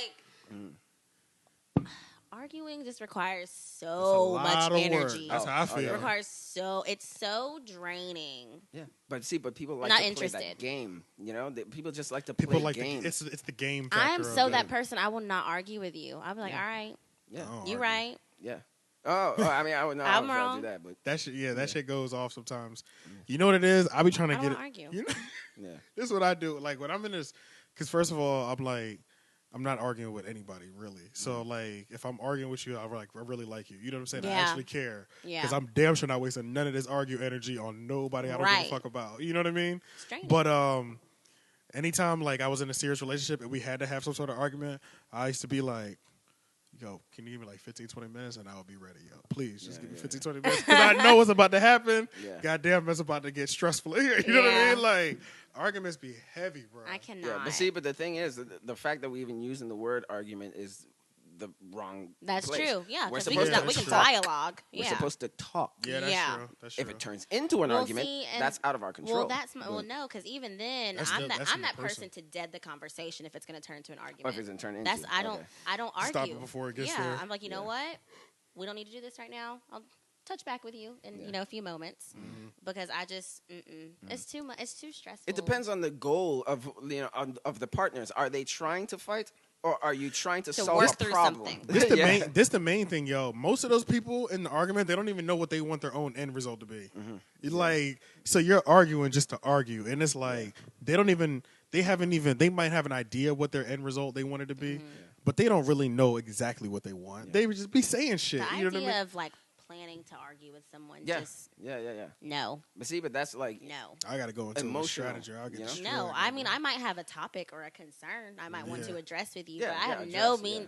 Speaker 2: Arguing just requires so much energy.
Speaker 1: That's how I feel.
Speaker 2: It requires it's so draining.
Speaker 3: Yeah, but people like
Speaker 2: not
Speaker 3: to
Speaker 2: interested.
Speaker 3: Play that game. You know, people just like to play games.
Speaker 1: It's the game.
Speaker 2: I'm that person. I will not argue with you. I'll be like, all right, you right.
Speaker 3: Yeah. I mean, I would know.
Speaker 2: I'm wrong.
Speaker 3: Do that, but
Speaker 1: that shit goes off sometimes. You know what it is? I be trying to get it.
Speaker 2: Argue.
Speaker 1: You know? This is what I do. Like when I'm in this, because first of all, I'm not arguing with anybody really. So like, if I'm arguing with you, I really like you. You know what I'm saying? I actually care. Yeah. Because I'm damn sure not wasting none of this energy on nobody I don't give a fuck about. You know what I mean?
Speaker 2: Strange.
Speaker 1: But anytime like I was in a serious relationship and we had to have some sort of argument, I used to be like, yo, can you give me like 15, 20 minutes and I'll be ready, yo. Please, just give me 15, 20 minutes. Because I know what's about to happen. Goddamn, it's about to get stressful here. You know what I mean? Like, arguments be heavy, bro.
Speaker 2: I cannot.
Speaker 3: Yeah, but the thing is, the fact that we even using the word argument is the wrong
Speaker 2: That's
Speaker 3: place.
Speaker 2: True, yeah.
Speaker 3: We
Speaker 2: can dialogue.
Speaker 3: We're supposed to talk.
Speaker 1: Yeah, that's true. That's true.
Speaker 3: If it turns into an argument, that's out of our control.
Speaker 2: Well, no, because even then, I'm that person to dead the conversation if it's going to turn into an argument.
Speaker 3: Or if it's going to turn into.
Speaker 2: I don't argue.
Speaker 1: Stop it before it gets there.
Speaker 2: Yeah, I'm like, you know what? We don't need to do this right now. I'll touch back with you in a few moments because I just it's too much. It's too stressful.
Speaker 3: It depends on the goal of of the partners. Are they trying to fight? Or are you trying to solve a problem?
Speaker 1: This the main thing, yo. Most of those people in the argument, they don't even know what they want their own end result to be. Like, so you're arguing just to argue, and it's like they might have an idea what their end result they want it to be, but they don't really know exactly what they want. They would just be saying shit.
Speaker 2: The
Speaker 1: you know
Speaker 2: idea
Speaker 1: what I mean?
Speaker 2: of like planning to argue with someone.
Speaker 3: Yeah.
Speaker 2: Yeah. No.
Speaker 3: But that's like
Speaker 2: no.
Speaker 1: I gotta go into a strategy. I'll get destroyed.
Speaker 2: No, I mean I might have a topic or a concern I might want to address with you, but I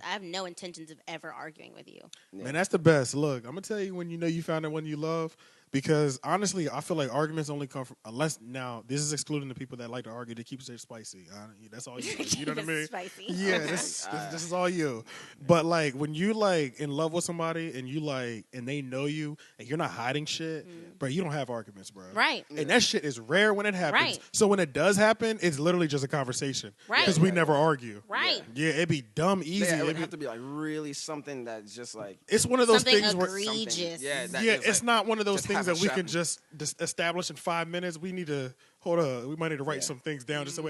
Speaker 2: have no intentions of ever arguing with you.
Speaker 1: Yeah. Man, that's the best. Look, I'm gonna tell you when you found that one you love. Because honestly, I feel like arguments only come from now. This is excluding the people that like to argue. They keep it spicy. That's all you. You know what I mean?
Speaker 2: Spicy.
Speaker 1: Yeah, this is all you. But like when you like in love with somebody and you like and they know you and you're not hiding shit, bro. You don't have arguments, bro.
Speaker 2: Right.
Speaker 1: And that shit is rare when it happens.
Speaker 2: Right.
Speaker 1: So when it does happen, it's literally just a conversation.
Speaker 2: Right.
Speaker 1: Because we never argue.
Speaker 2: Right.
Speaker 1: Yeah, it'd be dumb easy.
Speaker 3: Yeah, it would have to be like really something that's just like
Speaker 1: it's one of those
Speaker 2: something
Speaker 1: things
Speaker 2: egregious.
Speaker 1: where it's not one of those things that we can just establish in 5 minutes. We need to we might need to write some things down just so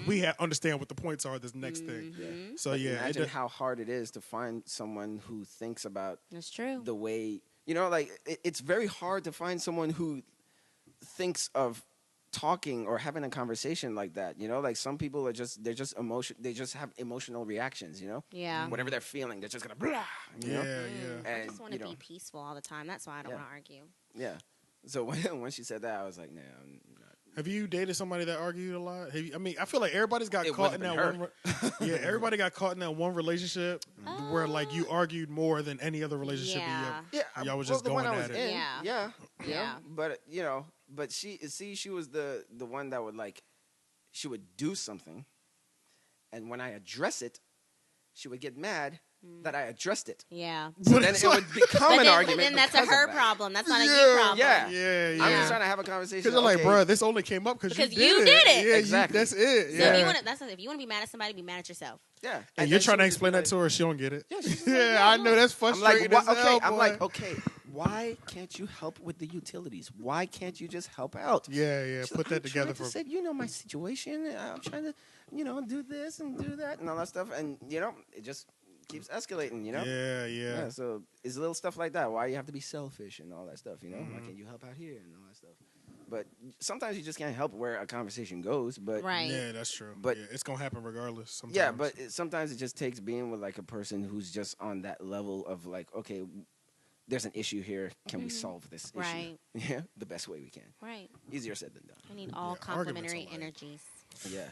Speaker 1: we understand what the points are. This next thing. So
Speaker 3: imagine how hard it is to find someone who thinks about.
Speaker 2: That's true.
Speaker 3: The way like it's very hard to find someone who thinks of talking or having a conversation like that. Like some people are they're just they just have emotional reactions.
Speaker 2: Yeah.
Speaker 3: Whatever they're feeling, they're just gonna blah.
Speaker 1: Yeah.
Speaker 2: I just want to be peaceful all the time. That's why I don't want to argue.
Speaker 3: Yeah. So when she said that, I was like, nah, I'm not.
Speaker 1: Have you dated somebody that argued a lot? I mean, I feel like everybody's got caught in that one. Yeah, everybody got caught in that one relationship where like you argued more than any other relationship. Y'all was just going at it.
Speaker 3: Yeah. But but she was the one that would like, she would do something, and when I address it, she would get mad that I addressed it.
Speaker 2: Yeah.
Speaker 3: So then it would become an argument.
Speaker 2: But then that's a her problem. That's not a you problem.
Speaker 3: Yeah. I'm just trying to have a conversation.
Speaker 1: Because you're like, bro, this only came up because you did it.
Speaker 2: Yeah,
Speaker 3: exactly.
Speaker 1: That's it.
Speaker 2: So if you want to be mad at somebody, be mad at yourself.
Speaker 3: Yeah.
Speaker 1: And you're trying to explain that to her, she don't get it.
Speaker 3: Yeah,
Speaker 1: I know that's frustrating.
Speaker 3: I'm like, okay, why can't you help with the utilities? Why can't you just help out?
Speaker 1: Yeah. Put that together for.
Speaker 3: Said, my situation. I'm trying to, do this and do that and all that stuff, and it just keeps escalating. Yeah. So it's little stuff like that. Why you have to be selfish and all that stuff. Why can't you help out here and all that stuff? But sometimes you just can't help where a conversation goes. But
Speaker 2: right.
Speaker 1: Yeah, that's true.
Speaker 3: But
Speaker 1: it's gonna happen regardless. Sometimes.
Speaker 3: Yeah, but sometimes it just takes being with like a person who's just on that level of like, okay, there's an issue here. Can we solve this issue? Yeah, the best way we can.
Speaker 2: Right.
Speaker 3: Easier said than done.
Speaker 2: I need all complementary energies.
Speaker 3: Yeah.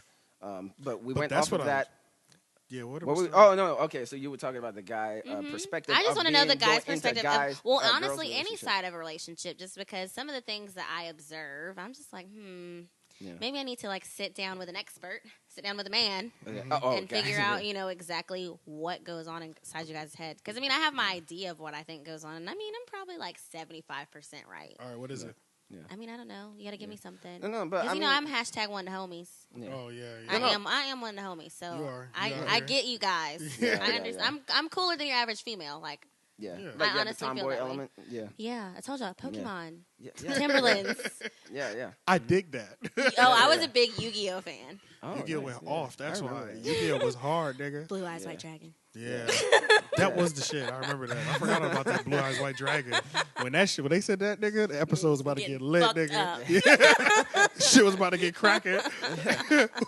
Speaker 3: But we went off of that.
Speaker 1: Yeah,
Speaker 3: okay. So you were talking about the guy perspective.
Speaker 2: I just want to know the guy's perspective. Honestly, any
Speaker 3: relationship.
Speaker 2: side of a relationship, just because some of the things that I observe, I'm just like, maybe I need to like sit down with an expert, sit down with a man, and figure out, exactly what goes on inside you guys' head. Because I mean, I have my idea of what I think goes on, and I mean, I'm probably like 75% right.
Speaker 1: All right, what is it?
Speaker 2: Yeah. I mean, I don't know. You got to give me something.
Speaker 3: No, but I mean,
Speaker 2: I'm hashtag one of the homies.
Speaker 1: Yeah. Oh yeah.
Speaker 2: I am one of the homies. So
Speaker 1: you are.
Speaker 2: I get you guys. I understand. I'm cooler than your average female. Like.
Speaker 3: Yeah.
Speaker 2: I honestly
Speaker 3: the tomboy
Speaker 2: feel that
Speaker 3: element.
Speaker 2: Way. Yeah. I told y'all, Pokemon.
Speaker 3: Yeah.
Speaker 2: Timberlands.
Speaker 3: Yeah.
Speaker 1: I dig that.
Speaker 2: I was a big Yu-Gi-Oh fan.
Speaker 1: Yu-Gi-Oh went off. That's why. Yu-Gi-Oh was hard, nigga.
Speaker 2: Blue Eyes White Dragon.
Speaker 1: Yeah. That was the shit. I remember that. I forgot about that Blue Eyes White Dragon. When they said that, nigga, the episode was about to get lit, nigga. Yeah. Shit was about to get cracking.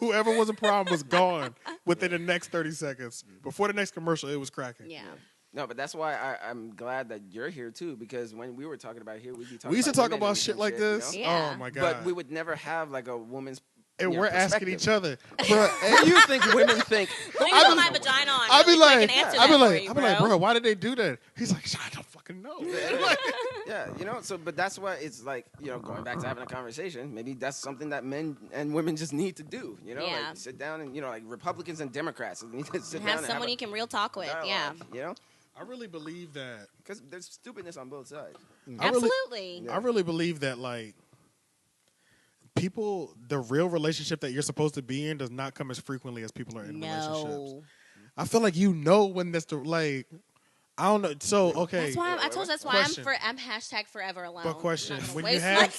Speaker 1: Whoever was a problem was gone within the next 30 seconds. Before the next commercial, it was cracking.
Speaker 2: Yeah.
Speaker 3: No, but that's why I'm glad that you're here too, because when we were talking about here, we'd be talking.
Speaker 1: We used to talk about
Speaker 3: shit
Speaker 1: like this.
Speaker 2: Yeah.
Speaker 1: Oh my god!
Speaker 3: But we would never have like a woman's.
Speaker 1: And we're asking each other,
Speaker 3: bro. And you think women think?
Speaker 2: Let me put my vagina on.
Speaker 1: I'd be like,
Speaker 2: bro,
Speaker 1: why did they do that? He's like, I don't fucking know.
Speaker 3: Yeah, So, but that's why it's like, going back to having a conversation. Maybe that's something that men and women just need to do. Like sit down and like Republicans and Democrats need to sit down
Speaker 2: have
Speaker 3: and
Speaker 2: someone you can real talk with.
Speaker 3: Dialogue,
Speaker 2: Yeah.
Speaker 1: I really believe that
Speaker 3: because there's stupidness on both sides.
Speaker 2: Absolutely.
Speaker 1: I really believe that like. People, the real relationship that you're supposed to be in does not come as frequently as people are in relationships. I feel like when that's the like. I don't know. So okay,
Speaker 2: that's why I told you. That's why I'm hashtag forever alone.
Speaker 1: But question: when you
Speaker 2: have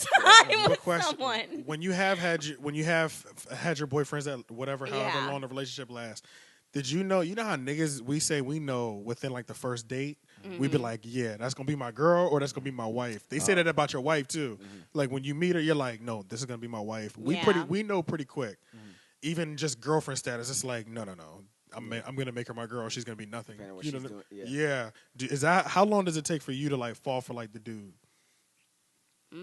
Speaker 2: someone,
Speaker 1: when you have had your boyfriends that whatever, however long the relationship lasts, did you know? You know how niggas we say we know within like the first date. We'd be like, yeah, that's going to be my girl or that's going to be my wife. They say that about your wife, too. Like, when you meet her, you're like, no, this is going to be my wife. We know pretty quick. Even just girlfriend status, it's like, no. I'm going to make her my girl. She's going to be nothing. Yeah. Is that how long does it take for you to, like, fall for, like, the dude?
Speaker 2: I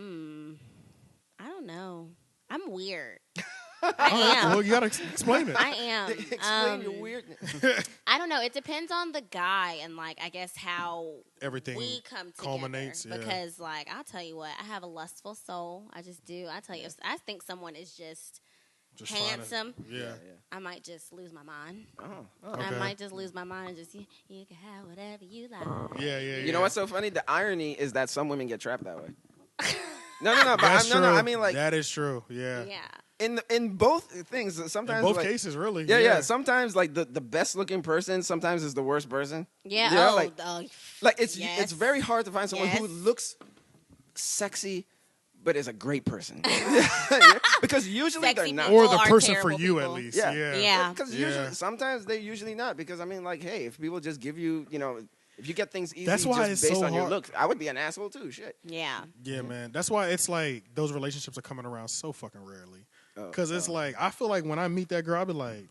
Speaker 2: don't know. I'm weird. I am.
Speaker 1: Well, you gotta explain it.
Speaker 2: I am.
Speaker 3: Explain your weirdness.
Speaker 2: I don't know. It depends on the guy and like I guess how
Speaker 1: everything
Speaker 2: we come together.
Speaker 1: Culminates. Yeah.
Speaker 2: Because like I'll tell you what, I have a lustful soul. I just do. I tell you, if I think someone is just handsome. I might just lose my mind.
Speaker 3: Okay.
Speaker 2: I might just lose my mind and just you can have whatever you like.
Speaker 1: Yeah.
Speaker 3: You know what's so funny? The irony is that some women get trapped that way. No. But I mean, like
Speaker 1: that is true. Yeah.
Speaker 3: In both things, sometimes
Speaker 1: in both cases, really.
Speaker 3: Yeah. Sometimes like the best looking person sometimes is the worst person.
Speaker 2: Yeah.
Speaker 3: Like it's very hard to find someone who looks sexy but is a great person. Because usually
Speaker 2: sexy
Speaker 3: they're not.
Speaker 1: Or the person for you
Speaker 2: people.
Speaker 1: at least.
Speaker 2: Yeah.
Speaker 3: Because usually sometimes they're usually not. Because I mean, like, hey, if people just give you, if you get things easy
Speaker 1: that's why
Speaker 3: just
Speaker 1: it's
Speaker 3: based
Speaker 1: so
Speaker 3: on your
Speaker 1: hard.
Speaker 3: looks, I would be an asshole too. Shit.
Speaker 2: Yeah.
Speaker 1: Yeah, man. That's why it's like those relationships are coming around so fucking rarely. Because it's like, I feel like when I meet that girl, I'll be like,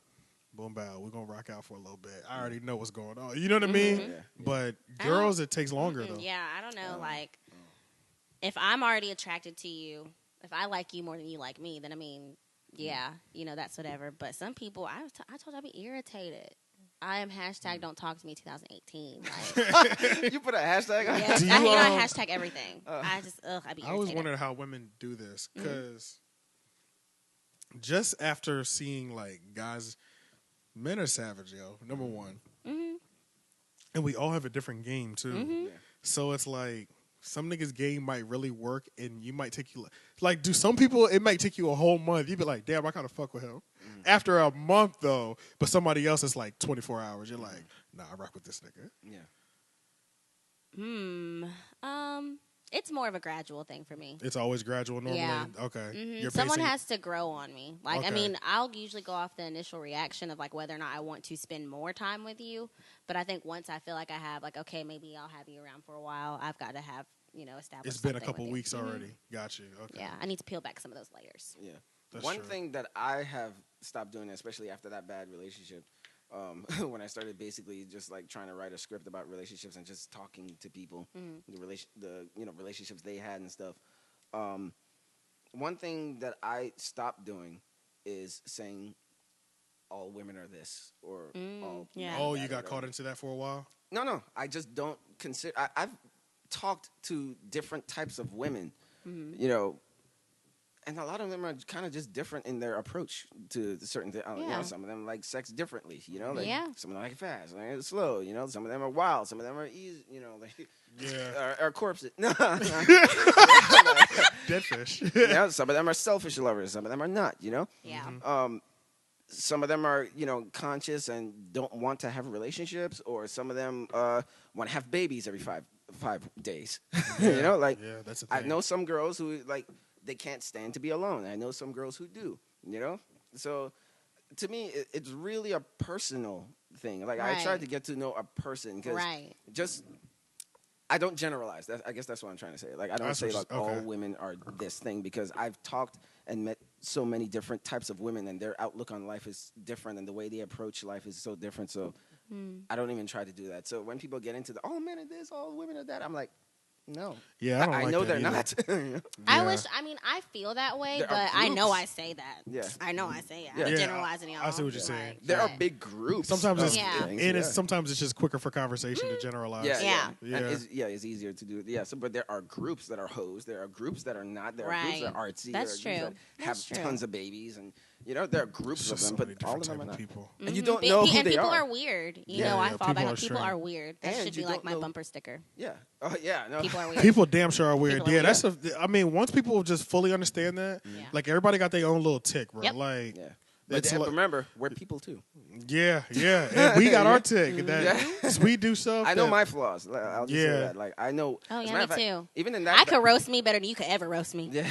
Speaker 1: boom, bow, we're going to rock out for a little bit. I already know what's going on. You know what I mean? Yeah. But girls, it takes longer, though.
Speaker 2: Yeah, I don't know. if I'm already attracted to you, if I like you more than you like me, then I mean, yeah, that's whatever. But some people, I told you I'd be irritated. I am hashtag don't talk to me 2018. Like,
Speaker 3: You put a hashtag on it?
Speaker 2: yes, I hashtag everything. I'd be irritated.
Speaker 1: I always wondered how women do this because just after seeing like guys, men are savage, yo. Number one, and we all have a different game too.
Speaker 3: Yeah.
Speaker 1: So it's like some niggas' game might really work, and you might take you like. Do some people? It might take you a whole month. You be like, damn, I kind of fuck with him. After a month though, but somebody else is like 24 hours. You're like, nah, I rock with this nigga.
Speaker 3: Yeah.
Speaker 2: It's more of a gradual thing for me.
Speaker 1: It's always gradual normally.
Speaker 2: Yeah.
Speaker 1: Okay.
Speaker 2: Someone has to grow on me. Like, I
Speaker 1: Okay.
Speaker 2: mean, I'll usually go off the initial reaction of like whether or not I want to spend more time with you. But I think once I feel like I have, like, okay, maybe I'll have you around for a while. I've got to have, established.
Speaker 1: It's been a
Speaker 2: something
Speaker 1: couple
Speaker 2: with you.
Speaker 1: weeks already. Got you. Okay.
Speaker 2: Yeah, I need to peel back some of those layers.
Speaker 3: Yeah.
Speaker 1: That's
Speaker 3: One
Speaker 1: true.
Speaker 3: thing that I have stopped doing, especially after that bad relationship, when I started basically just like trying to write a script about relationships and just talking to people, the relationships they had and stuff. One thing that I stopped doing is saying all women are this or all.
Speaker 2: Yeah.
Speaker 1: Oh, you got caught into that for a while?
Speaker 3: No. I just don't consider. I've talked to different types of women, and a lot of them are kind of just different in their approach to certain things. Some of them like sex differently. Like some of them like it fast, like it slow. Some of them are wild, some of them are easy. Are corpses. No,
Speaker 1: Dead fish.
Speaker 3: some of them are selfish lovers. Some of them are not.
Speaker 2: Yeah.
Speaker 3: Some of them are, conscious and don't want to have relationships, or some of them want to have babies every five days.
Speaker 1: Yeah, that's the thing.
Speaker 3: I know some girls who like they can't stand to be alone. I know some girls who do. So to me, it's really a personal thing. Like I tried to get to know a person because just. I don't generalize. I guess that's what I'm trying to say. Like I don't say like all women are this thing because I've talked and met so many different types of women and their outlook on life is different and the way they approach life is so different. So I don't even try to do that. So when people get into the all men are this, all women are that, I'm like, no.
Speaker 1: Yeah, I don't like
Speaker 3: know
Speaker 1: that
Speaker 3: they're
Speaker 1: either.
Speaker 3: not.
Speaker 2: I feel that way,
Speaker 3: There
Speaker 2: but
Speaker 3: are
Speaker 2: I know
Speaker 3: groups.
Speaker 2: I say that.
Speaker 3: Yeah.
Speaker 2: I know I say it.
Speaker 3: Yeah.
Speaker 2: I'm
Speaker 1: Yeah,
Speaker 2: generalizing y'all.
Speaker 1: I see what you're saying.
Speaker 3: There are big groups.
Speaker 1: Sometimes it's
Speaker 3: things,
Speaker 1: sometimes it's just quicker for conversation to generalize.
Speaker 3: Yeah.
Speaker 1: Yeah.
Speaker 3: And it's easier to do it. Yeah, but there are groups that are hoes. There are groups that are not. There are groups that are artsy.
Speaker 2: That's
Speaker 3: there are
Speaker 2: true.
Speaker 3: groups that have
Speaker 2: That's true.
Speaker 3: tons of babies, and there are groups
Speaker 1: It's
Speaker 3: of
Speaker 1: just
Speaker 3: them,
Speaker 1: so many
Speaker 3: but all of
Speaker 1: different
Speaker 3: them are
Speaker 1: type of
Speaker 3: not.
Speaker 1: people.
Speaker 3: And you don't know who
Speaker 2: and
Speaker 3: they
Speaker 2: people
Speaker 3: are.
Speaker 2: are weird. I
Speaker 1: Yeah,
Speaker 2: fall back
Speaker 1: people
Speaker 2: on
Speaker 1: are
Speaker 2: people
Speaker 1: strange.
Speaker 2: are weird. That
Speaker 3: And
Speaker 2: should
Speaker 3: you
Speaker 2: be like
Speaker 3: don't
Speaker 2: my
Speaker 3: know-
Speaker 2: bumper sticker.
Speaker 3: Yeah. Oh yeah. No.
Speaker 2: People are weird.
Speaker 1: People damn sure are weird.
Speaker 2: People are
Speaker 1: Yeah,
Speaker 2: weird.
Speaker 1: that's. I mean, once people just fully understand that, like everybody got their own little tick, bro.
Speaker 2: Yep.
Speaker 1: Like,
Speaker 3: Yeah. But
Speaker 1: it's like-
Speaker 3: remember, we're people too.
Speaker 1: yeah, and we got our tick. That we do stuff.
Speaker 3: I know
Speaker 1: that-
Speaker 3: my flaws. I'll just say that. Like I know.
Speaker 2: Oh,
Speaker 3: as a
Speaker 2: yeah,
Speaker 3: matter
Speaker 2: me
Speaker 3: of fact,
Speaker 2: too.
Speaker 3: Even in that,
Speaker 2: I could roast me better than you could ever roast me.
Speaker 3: Yeah.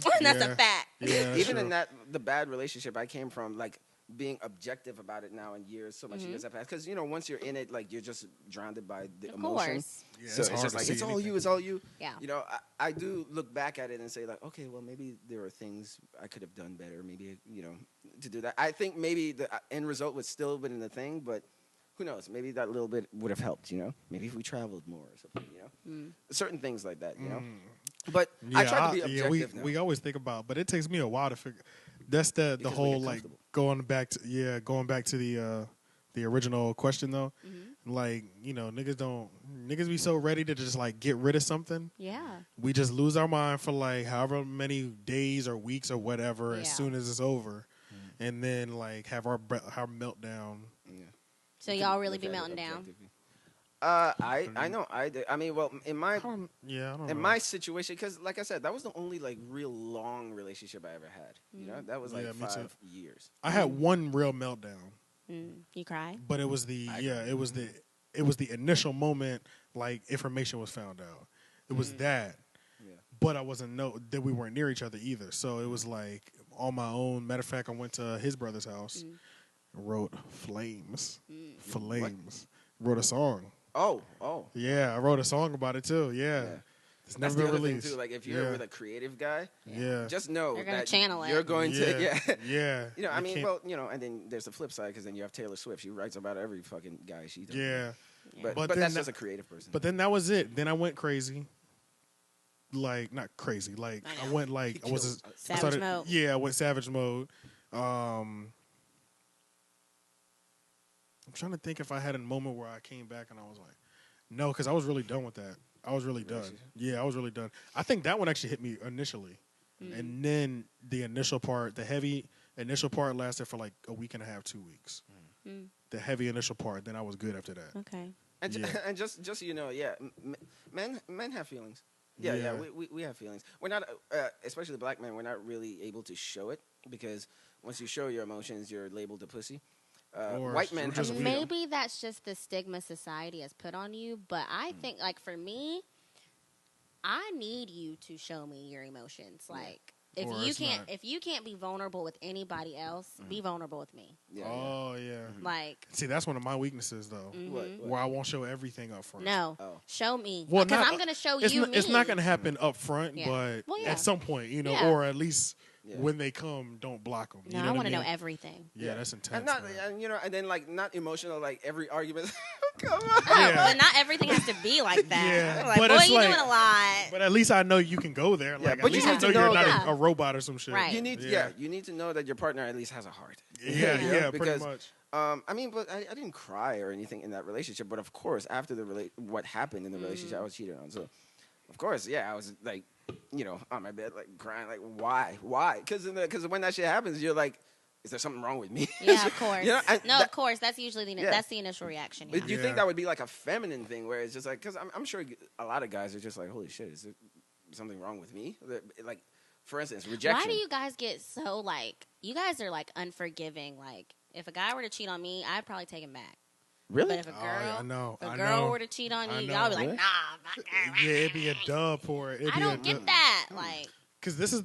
Speaker 2: That's
Speaker 1: Yeah.
Speaker 2: a fact.
Speaker 1: Yeah, that's
Speaker 3: Even
Speaker 1: true.
Speaker 3: in the bad relationship I came from, like being objective about it now in years, so much years have passed. Because once you're in it, like you're just drowned by the
Speaker 2: Of
Speaker 3: emotion.
Speaker 2: course.
Speaker 1: Yeah,
Speaker 3: So
Speaker 1: it's
Speaker 3: it's
Speaker 1: hard
Speaker 3: just
Speaker 1: to
Speaker 3: like
Speaker 1: see
Speaker 3: it's all
Speaker 1: anything.
Speaker 3: you, it's all you.
Speaker 2: Yeah.
Speaker 3: I do look back at it and say like, okay, well maybe there are things I could have done better. Maybe to do that. I think maybe the end result would still have been the thing, but who knows? Maybe that little bit would have helped. Maybe if we traveled more or something. Certain things like that. But I try to be objective now.
Speaker 1: we always think about, but it takes me a while to figure. That's the
Speaker 3: Because we
Speaker 1: whole
Speaker 3: get
Speaker 1: like
Speaker 3: comfortable.
Speaker 1: going back to the original question though. Like niggas be so ready to just like get rid of something.
Speaker 2: Yeah.
Speaker 1: We just lose our mind for like however many days or weeks or whatever as
Speaker 2: Yeah.
Speaker 1: soon as it's over, and then like have our meltdown.
Speaker 2: So y'all really be melting down?
Speaker 3: I know. I mean, well, in my
Speaker 1: I don't know.
Speaker 3: in my situation, because like I said, that was the only like real long relationship I ever had. That was like
Speaker 1: Yeah, me too.
Speaker 3: 5 years.
Speaker 1: I had one real meltdown.
Speaker 2: You cry?
Speaker 1: But it was it was the initial moment like information was found out. It was that.
Speaker 3: Yeah.
Speaker 1: But I wasn't that we weren't near each other either. So it was like on my own. Matter of fact, I went to his brother's house and wrote Flames. Flames. Wrote a song.
Speaker 3: Oh.
Speaker 1: Yeah, I wrote a song about it too. Yeah. It's
Speaker 3: That's
Speaker 1: never
Speaker 3: the
Speaker 1: been
Speaker 3: other thing
Speaker 1: released.
Speaker 3: too. Like if you're with a creative guy,
Speaker 1: Yeah.
Speaker 3: just know
Speaker 2: They're gonna
Speaker 3: that
Speaker 2: channel it.
Speaker 3: you're going to
Speaker 1: Yeah.
Speaker 3: I mean,
Speaker 1: can't-
Speaker 3: well, and then there's the flip side because then you have Taylor Swift. She writes about every fucking guy she does.
Speaker 1: Yeah.
Speaker 3: But
Speaker 1: But
Speaker 3: that's
Speaker 1: then
Speaker 3: just a creative person.
Speaker 1: But then that was it. Then I went crazy. like not crazy. Like I went like I was
Speaker 2: savage mode.
Speaker 1: Yeah, I went savage mode. I'm trying to think if I had a moment where I came back and I was like, no, because I was really done with that. I was really done. Yeah, I was really done. I think that one actually hit me initially, and then the heavy initial part lasted for like a week and a half, 2 weeks. The heavy initial part, then I was good after that.
Speaker 2: Okay.
Speaker 3: And, and just so you know, men have feelings. Yeah, we have feelings. We're not, especially black men, we're not really able to show it because once you show your emotions, you're labeled a pussy. White men just
Speaker 2: maybe that's just the stigma society has put on you, but I think, like, for me, I need you to show me your emotions. Like, if you can't be vulnerable with anybody else, be vulnerable with me. Like,
Speaker 1: see, that's one of my weaknesses though, where I won't show everything up front.
Speaker 2: No, show me. Well, because I'm gonna show you me.
Speaker 1: It's not gonna happen up front, but at some point, or at least when they come, don't block them.
Speaker 2: No, I want to know everything.
Speaker 1: Yeah, that's intense.
Speaker 3: And then like not emotional, like every argument. Come on.
Speaker 2: But not everything has to be like that.
Speaker 1: Yeah,
Speaker 2: like, boy, you're doing a lot.
Speaker 1: But at least I know you can go there. Like, at least I know you're not a robot or some shit.
Speaker 2: Right.
Speaker 3: You need, you need to know that your partner at least has a heart.
Speaker 1: Yeah,
Speaker 3: because,
Speaker 1: pretty much.
Speaker 3: I mean, but I didn't cry or anything in that relationship. But of course, after what happened in the relationship, I was cheated on. So, of course, I was like, on my bed, like crying, like why? Because when that shit happens, you're like, is there something wrong with me?
Speaker 2: Yeah, of course. Of course. That's usually that's the initial reaction.
Speaker 3: But do you think that would be like a feminine thing where it's just like, because I'm sure a lot of guys are just like, holy shit, is there something wrong with me? Like, for instance, rejection.
Speaker 2: Why do you guys get so like, you guys are like unforgiving? Like, if a guy were to cheat on me, I'd probably take him back.
Speaker 3: Really?
Speaker 2: But if a
Speaker 1: I
Speaker 2: girl
Speaker 1: know.
Speaker 2: were to cheat on you, y'all be like, nah, my girl.
Speaker 1: Yeah, it'd be a dub for it.
Speaker 2: I don't get that. Like,
Speaker 1: because this is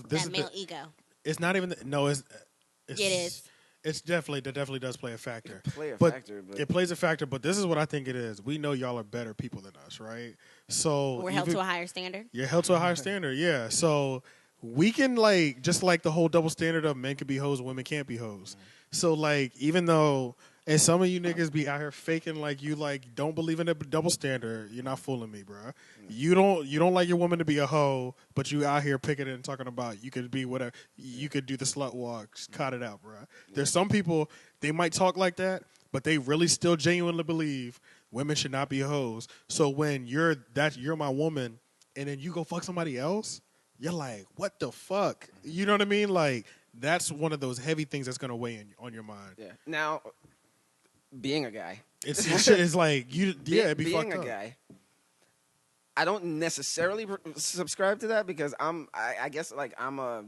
Speaker 2: that male ego.
Speaker 1: It's not even
Speaker 2: It is.
Speaker 1: It definitely does play a factor.
Speaker 3: It
Speaker 1: plays a factor, but this is what I think it is. We know y'all are better people than us, right? So
Speaker 2: we're held to a higher standard.
Speaker 1: You're held to a higher standard, yeah. So we can like just like the whole double standard of men can be hoes, women can't be hoes. So like even though and some of you niggas be out here faking like you like don't believe in a double standard, you're not fooling me, bro. You don't like your woman to be a hoe, but you out here picking it and talking about you could be whatever. You could do the slut walk, cut it out, bro. There's some people they might talk like that, but they really still genuinely believe women should not be hoes. So when you're my woman, and then you go fuck somebody else, you're like, what the fuck? You know what I mean? Like that's one of those heavy things that's gonna weigh on your mind.
Speaker 3: Yeah. Now, being a guy,
Speaker 1: it's like you. It'd be
Speaker 3: being
Speaker 1: fucked
Speaker 3: a guy. I don't necessarily subscribe to that because I guess like I'm a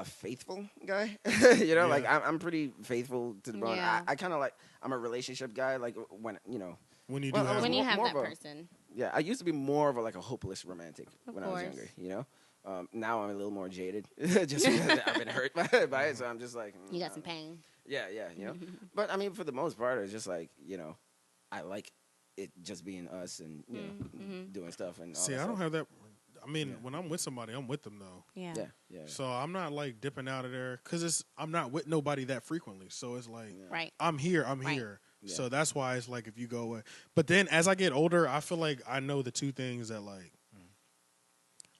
Speaker 3: faithful guy. Like I'm pretty faithful to the bone.
Speaker 2: Yeah.
Speaker 3: I kind of like I'm a relationship guy. Like when
Speaker 1: when you
Speaker 2: when you have that person.
Speaker 3: Yeah, I used to be more of a hopeless romantic when
Speaker 2: course.
Speaker 3: I was younger. Now I'm a little more jaded just because I've been hurt by it. So I'm just like
Speaker 2: you got some pain.
Speaker 3: Yeah. But I mean, for the most part, it's just like I like it just being us and doing stuff and.
Speaker 1: See, I don't have that. I mean, when I'm with somebody, I'm with them though.
Speaker 2: Yeah.
Speaker 1: So I'm not like dipping out of there because I'm not with nobody that frequently. So it's like,
Speaker 2: right.
Speaker 1: I'm here. Yeah. So that's why it's like if you go away. But then as I get older, I feel like I know the two things that like.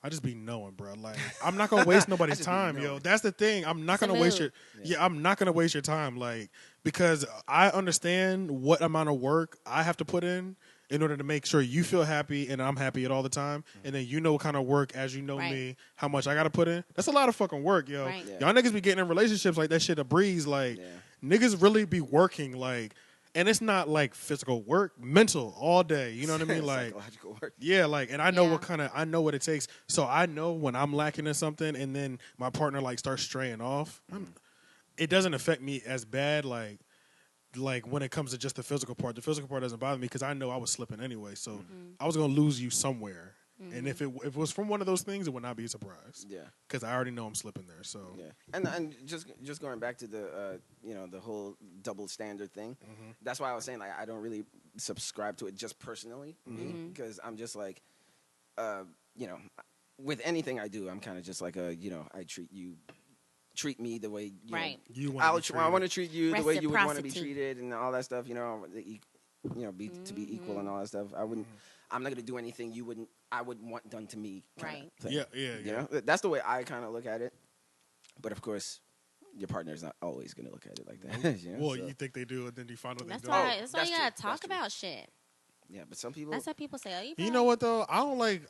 Speaker 1: I just be knowing, bro. Like I'm not gonna waste nobody's time, yo. That's the thing. I'm not gonna waste your. Yeah, I'm not gonna waste your time, like because I understand what amount of work I have to put in order to make sure you feel happy and I'm happy at all the time, and then you know what kind of work as you know me, how much I gotta put in. That's a lot of fucking work, yo.
Speaker 2: Right.
Speaker 1: Y'all niggas be getting in relationships like that shit a breeze, like niggas really be working like. And it's not like physical work, mental all day. You know what I mean? Like
Speaker 3: psychological work.
Speaker 1: Yeah, like, and I know I know what it takes. So I know when I'm lacking in something, and then my partner like starts straying off. It doesn't affect me as bad. Like when it comes to just the physical part doesn't bother me because I know I was slipping anyway. So I was gonna lose you somewhere. And if it was from one of those things, it would not be a surprise.
Speaker 3: Yeah,
Speaker 1: because I already know I'm slipping there. So
Speaker 3: and just going back to the the whole double standard thing. That's why I was saying like I don't really subscribe to it just personally because I'm just like with anything I do I'm kind of just like I treat me the way I want to treat you the way you would want to be treated and all that stuff. be to be equal and all that stuff. I'm not gonna do anything I wouldn't want done to me.
Speaker 2: Right.
Speaker 3: Thing.
Speaker 1: Yeah.
Speaker 3: You know, that's the way I kind of look at it. But of course, your partner's not always gonna look at it like that.
Speaker 1: Well, you think they do, and then you find out they don't.
Speaker 2: That's why you gotta talk about shit.
Speaker 3: Yeah, but some people.
Speaker 2: That's what people say. Oh,
Speaker 1: you know what though? I don't like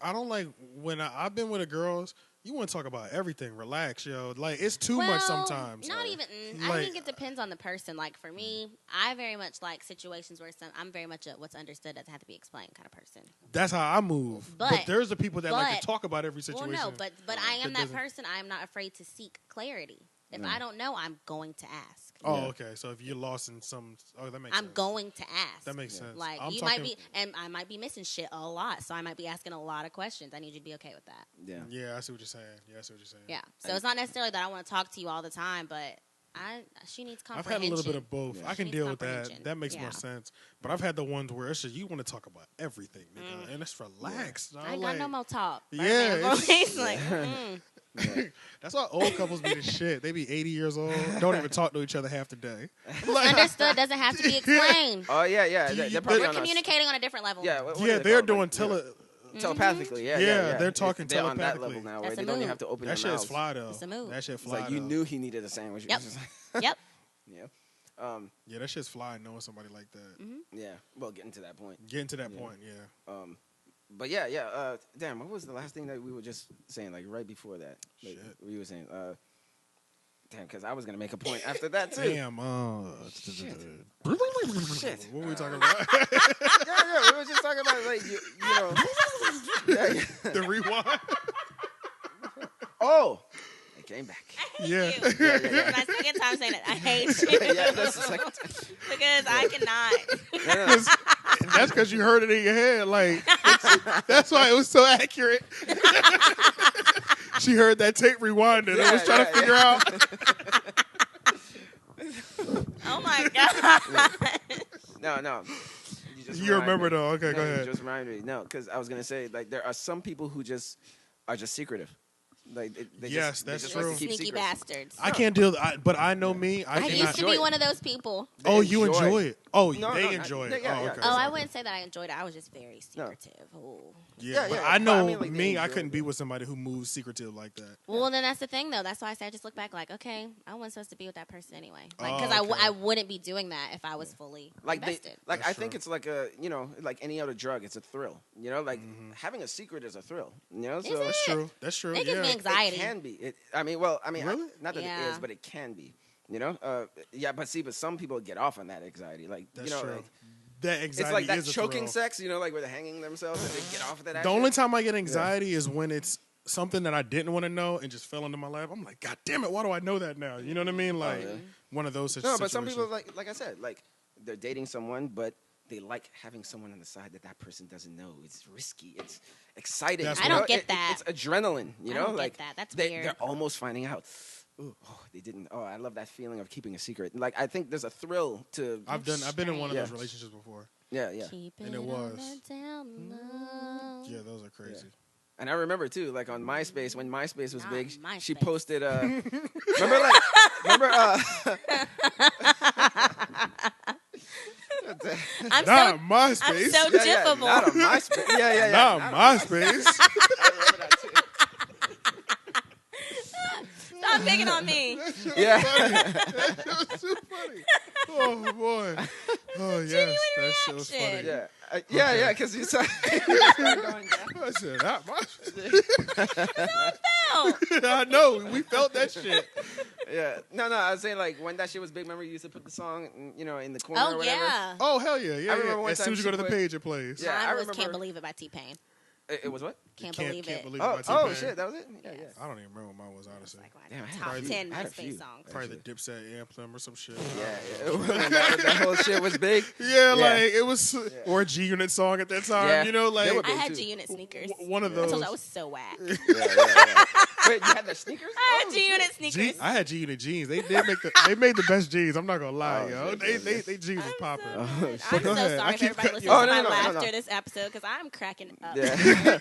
Speaker 1: when I've been with the girls. You want to talk about everything. Relax, yo. Like, it's too much sometimes.
Speaker 2: Not even. I think it depends on the person. Like, for me, I very much like situations where I'm very much a what's understood doesn't have to be explained kind of person.
Speaker 1: That's how I move. But there's the people that like to talk about every situation.
Speaker 2: Well, no, but I am that person. I am not afraid to seek clarity. If I don't know, I'm going to ask.
Speaker 1: Oh, okay. So if you're lost in that makes sense.
Speaker 2: I'm going to ask.
Speaker 1: That makes sense.
Speaker 2: Like, might be, and I might be missing shit a lot, so I might be asking a lot of questions. I need you to be okay with that.
Speaker 3: Yeah.
Speaker 1: Yeah, I see what you're saying.
Speaker 2: Yeah. So it's not necessarily that I want to talk to you all the time, but she needs comprehension.
Speaker 1: I've had a little bit of both.
Speaker 2: Yeah.
Speaker 1: I can deal with that. That makes more sense. But I've had the ones where it's just you want to talk about everything, nigga, and it's relaxed.
Speaker 2: I ain't got no more talk.
Speaker 1: Yeah.
Speaker 2: Like,
Speaker 1: That's why old couples be the shit. They be 80 years old, don't even talk to each other half the day.
Speaker 2: Like, understood doesn't have to be explained.
Speaker 3: Oh yeah.
Speaker 2: We're communicating on a different level.
Speaker 3: Yeah,
Speaker 1: they're doing
Speaker 3: telepathically.
Speaker 1: They're talking
Speaker 3: they're
Speaker 1: telepathically.
Speaker 3: on that level now, where they don't even have to open their
Speaker 1: mouths.
Speaker 3: That
Speaker 1: shit's fly though.
Speaker 2: It's a move.
Speaker 1: That shit
Speaker 3: It's
Speaker 1: fly.
Speaker 3: like you knew he needed a sandwich.
Speaker 2: Yep. Yep.
Speaker 3: Yeah.
Speaker 1: Yeah, that shit's fly knowing somebody like that.
Speaker 3: Yeah. Well, getting to that point.
Speaker 1: Point. Yeah.
Speaker 3: But damn, what was the last thing that we were just saying? Like right before that, like, we were saying, damn, because I was gonna make a point after that too.
Speaker 1: Damn.
Speaker 3: Shit.
Speaker 1: What were we talking about?
Speaker 3: yeah, we were just talking about like you know,
Speaker 1: the rewind.
Speaker 3: Oh, it came back.
Speaker 1: Yeah.
Speaker 2: That's my second time saying it. I hate you.
Speaker 3: Yeah, that's the second time.
Speaker 2: Because I cannot.
Speaker 1: That's because you heard it in your head. Like, that's why it was so accurate. She heard that tape rewinded and was trying to figure out.
Speaker 2: Oh my God.
Speaker 3: No.
Speaker 1: You remember though? Okay, go ahead.
Speaker 3: You just reminded me. No, because I was gonna say like there are some people who are just secretive. Like they
Speaker 1: that's
Speaker 3: just
Speaker 1: true.
Speaker 3: like to keep
Speaker 2: Sneaky
Speaker 3: secrets.
Speaker 2: bastards.
Speaker 1: I can't deal. But I know me.
Speaker 2: I used to be one of those people.
Speaker 1: You enjoy it. Oh,
Speaker 3: No,
Speaker 1: they
Speaker 3: no,
Speaker 1: enjoy it.
Speaker 3: yeah,
Speaker 1: Okay.
Speaker 2: Oh, I wouldn't say that I enjoyed it. I was just very secretive. Oh.
Speaker 1: Yeah, but
Speaker 3: yeah,
Speaker 1: I know
Speaker 3: but I mean, like, they
Speaker 1: I
Speaker 3: enjoy
Speaker 1: couldn't
Speaker 3: it.
Speaker 1: be with somebody who moves secretive like that.
Speaker 2: Well, then that's the thing, though. That's why I said I just look back like, okay, I wasn't supposed to be with that person anyway. Like, because I wouldn't be doing that if I was fully invested.
Speaker 3: I think it's like like any other drug. It's a thrill. You know, like having a secret is a thrill. You know, so
Speaker 1: That's true. That's true.
Speaker 2: It gives me anxiety.
Speaker 3: It can be.
Speaker 1: Really?
Speaker 3: Not that it is, but it can be. You know, but some people get off on that anxiety. Like,
Speaker 1: That's
Speaker 3: you know,
Speaker 1: true.
Speaker 3: like,
Speaker 1: That anxiety
Speaker 3: it's like that
Speaker 1: is a
Speaker 3: choking
Speaker 1: thrill.
Speaker 3: sex. You know, like where they're hanging themselves and they get off of that.
Speaker 1: The only time I get anxiety is when it's something that I didn't want to know and just fell into my lap. I'm like, God damn it, why do I know that now? You know what I mean? Like one of those situations.
Speaker 3: No, but some people like I said, like they're dating someone, but they like having someone on the side that person doesn't know. It's risky. It's exciting.
Speaker 1: That's
Speaker 2: I don't get that.
Speaker 3: It's adrenaline. You know,
Speaker 2: I don't
Speaker 3: like
Speaker 2: get that. That's
Speaker 3: they're
Speaker 2: weird.
Speaker 3: almost finding out. Ooh, they didn't. Oh, I love that feeling of keeping a secret. Like I think there's a thrill to.
Speaker 1: I've been in one of
Speaker 3: Yeah.
Speaker 1: those relationships before.
Speaker 3: Yeah.
Speaker 1: And it was.
Speaker 2: Low.
Speaker 1: Yeah, those are crazy.
Speaker 3: Yeah. And I remember too, like on MySpace when MySpace was big, she
Speaker 2: MySpace.
Speaker 3: posted. remember.
Speaker 1: Not MySpace.
Speaker 2: I'm so difficult.
Speaker 3: Not on MySpace. Yeah.
Speaker 1: Not MySpace.
Speaker 3: I remember that too.
Speaker 2: Stop picking on me.
Speaker 3: Yeah.
Speaker 1: That was too funny. Oh boy. Oh yes, that shit was funny.
Speaker 2: reaction.
Speaker 3: Yeah, because you saw.
Speaker 1: I said, not MySpace.
Speaker 2: No.
Speaker 1: I know. We felt that shit.
Speaker 3: Yeah. No, I was saying like when that shit was big. Remember you used to put the song, in the corner or
Speaker 2: Oh,
Speaker 3: whatever.
Speaker 2: yeah.
Speaker 1: Oh hell yeah, yeah.
Speaker 3: I remember one
Speaker 1: As soon
Speaker 3: time
Speaker 1: as you go
Speaker 3: she
Speaker 1: to the
Speaker 3: put-
Speaker 1: page, it plays.
Speaker 3: Yeah, I
Speaker 2: Mine was
Speaker 3: remember-
Speaker 2: Can't Believe It by T-Pain.
Speaker 3: It was what?
Speaker 2: Can't believe it.
Speaker 1: Believe
Speaker 3: Oh,
Speaker 1: it by T-Pain.
Speaker 3: shit, that was it. Yeah.
Speaker 1: I don't even remember what mine was honestly.
Speaker 2: Like
Speaker 3: Damn, I
Speaker 2: my
Speaker 3: had
Speaker 2: top
Speaker 3: a few.
Speaker 2: 10
Speaker 3: I had a few.
Speaker 2: MySpace songs.
Speaker 1: Probably the Dipset Anthem or some shit.
Speaker 3: Yeah. When that whole shit was big.
Speaker 1: Yeah, like it was, or a G Unit song at that time.
Speaker 3: Yeah.
Speaker 1: You know, like
Speaker 3: They were
Speaker 2: I had
Speaker 3: too.
Speaker 2: G-Unit sneakers.
Speaker 1: one of
Speaker 2: I
Speaker 1: those.
Speaker 2: told you I was so whack.
Speaker 3: Yeah. Wait, you had the sneakers?
Speaker 2: I had G-Unit sneakers.
Speaker 1: I had G Unit jeans. They made the best jeans. I'm not gonna lie,
Speaker 3: Oh,
Speaker 1: yo.
Speaker 3: shit,
Speaker 1: They jeans was popping.
Speaker 2: I'm
Speaker 1: But go
Speaker 2: so
Speaker 1: ahead. I
Speaker 2: sorry if
Speaker 1: keep
Speaker 2: everybody
Speaker 1: cutting
Speaker 2: listens
Speaker 1: you
Speaker 2: to
Speaker 1: off.
Speaker 2: my
Speaker 3: no,
Speaker 2: laughter
Speaker 3: no.
Speaker 2: this episode because I'm cracking up.
Speaker 3: Yeah.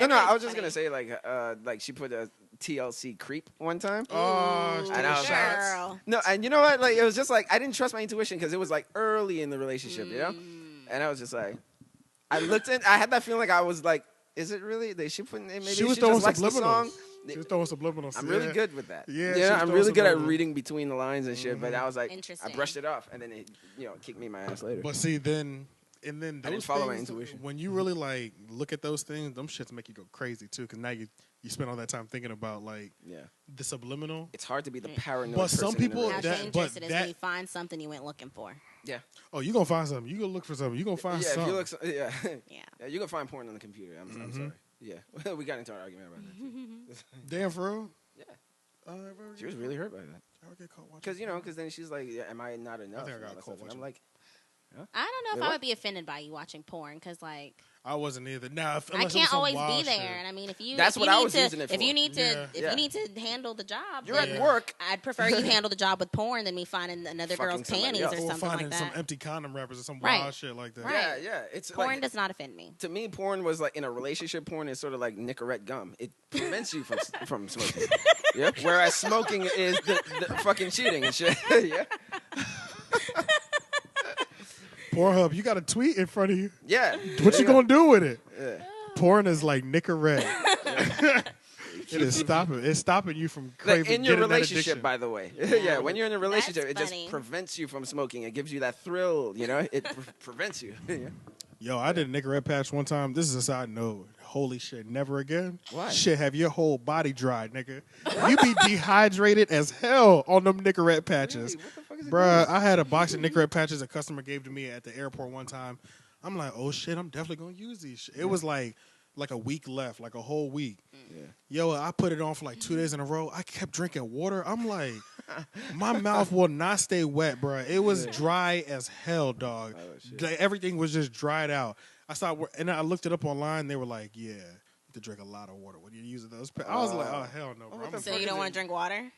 Speaker 3: No, I was just
Speaker 2: Funny.
Speaker 3: gonna say like she put a TLC creep one time.
Speaker 1: Oh,
Speaker 3: And I was
Speaker 2: Girl.
Speaker 3: No, and you know what? Like it was just like I didn't trust my intuition because it was like early in the relationship, you know. And I was just like, I looked in. I had that feeling like I was like, is it really? She put maybe
Speaker 1: she was throwing subliminals. She was throwing subliminals.
Speaker 3: I'm really good with that.
Speaker 1: Yeah,
Speaker 3: I'm really good at reading between the lines and shit. But I was like, I brushed it off, and then it, kicked me in my ass later.
Speaker 1: But see, then those
Speaker 3: I didn't follow my intuition.
Speaker 1: When you really like look at those things, them shits make you go crazy too. Because now you spend all that time thinking about like the subliminal.
Speaker 3: It's hard to be the paranoid.
Speaker 1: But some people,
Speaker 2: how dangerous it is when you find something you went looking for.
Speaker 3: Yeah.
Speaker 1: Oh, you gonna find something. You gonna look for something. You gonna find something.
Speaker 3: If you look, yeah. You gonna find porn on the computer. I'm sorry. Yeah, we got into an argument about that too.
Speaker 1: Damn, for real?
Speaker 3: Yeah. She was really hurt by that.
Speaker 1: I would get caught watching.
Speaker 3: Because then she's like, am I not enough?
Speaker 1: I think I got caught watching.
Speaker 3: I'm like,
Speaker 2: I don't know if I would be offended by you watching porn because, like,
Speaker 1: I wasn't either. Now,
Speaker 2: I can't always be there, and I mean, if you need to handle the job,
Speaker 3: you're at work.
Speaker 2: I'd prefer you handle the job with porn than me finding another girl's panties or something
Speaker 1: finding
Speaker 2: like that.
Speaker 1: some empty condom wrappers or some wild shit like that.
Speaker 2: Right.
Speaker 3: Yeah. It's
Speaker 2: porn does not offend me.
Speaker 3: To me, porn was like in a relationship. Porn is sort of like Nicorette gum. It prevents you from smoking. Yeah. Whereas smoking is the fucking cheating and shit. Yeah.
Speaker 1: Pornhub, you got a tweet in front of you.
Speaker 3: Yeah.
Speaker 1: What you gonna do with it?
Speaker 3: Yeah.
Speaker 1: Porn is like Nicorette. It is stopping. It's stopping you from craving.
Speaker 3: Like in your relationship,
Speaker 1: that
Speaker 3: by the way. Yeah. When you're in a relationship, it just prevents you from smoking. It gives you that thrill. It prevents you.
Speaker 1: Yo, I did a Nicorette patch one time. This is a side note. Holy shit, never again.
Speaker 3: Why?
Speaker 1: Shit, have your whole body dried, nigga. You be dehydrated as hell on them Nicorette patches.
Speaker 3: Really? What the fuck is it
Speaker 1: Bruh, I had a box of Nicorette patches a customer gave to me at the airport one time. I'm like, oh shit, I'm definitely gonna use these. It was like a week left, like a whole week.
Speaker 3: Yeah.
Speaker 1: Yo, I put it on for like 2 days in a row. I kept drinking water. I'm like, my mouth will not stay wet, bruh. It was dry as hell, dog. Like, everything was just dried out. And I looked it up online. They were like, yeah, you have to drink a lot of water when you're using those. I was like, oh, hell no, bro.
Speaker 2: So you don't want to drink water?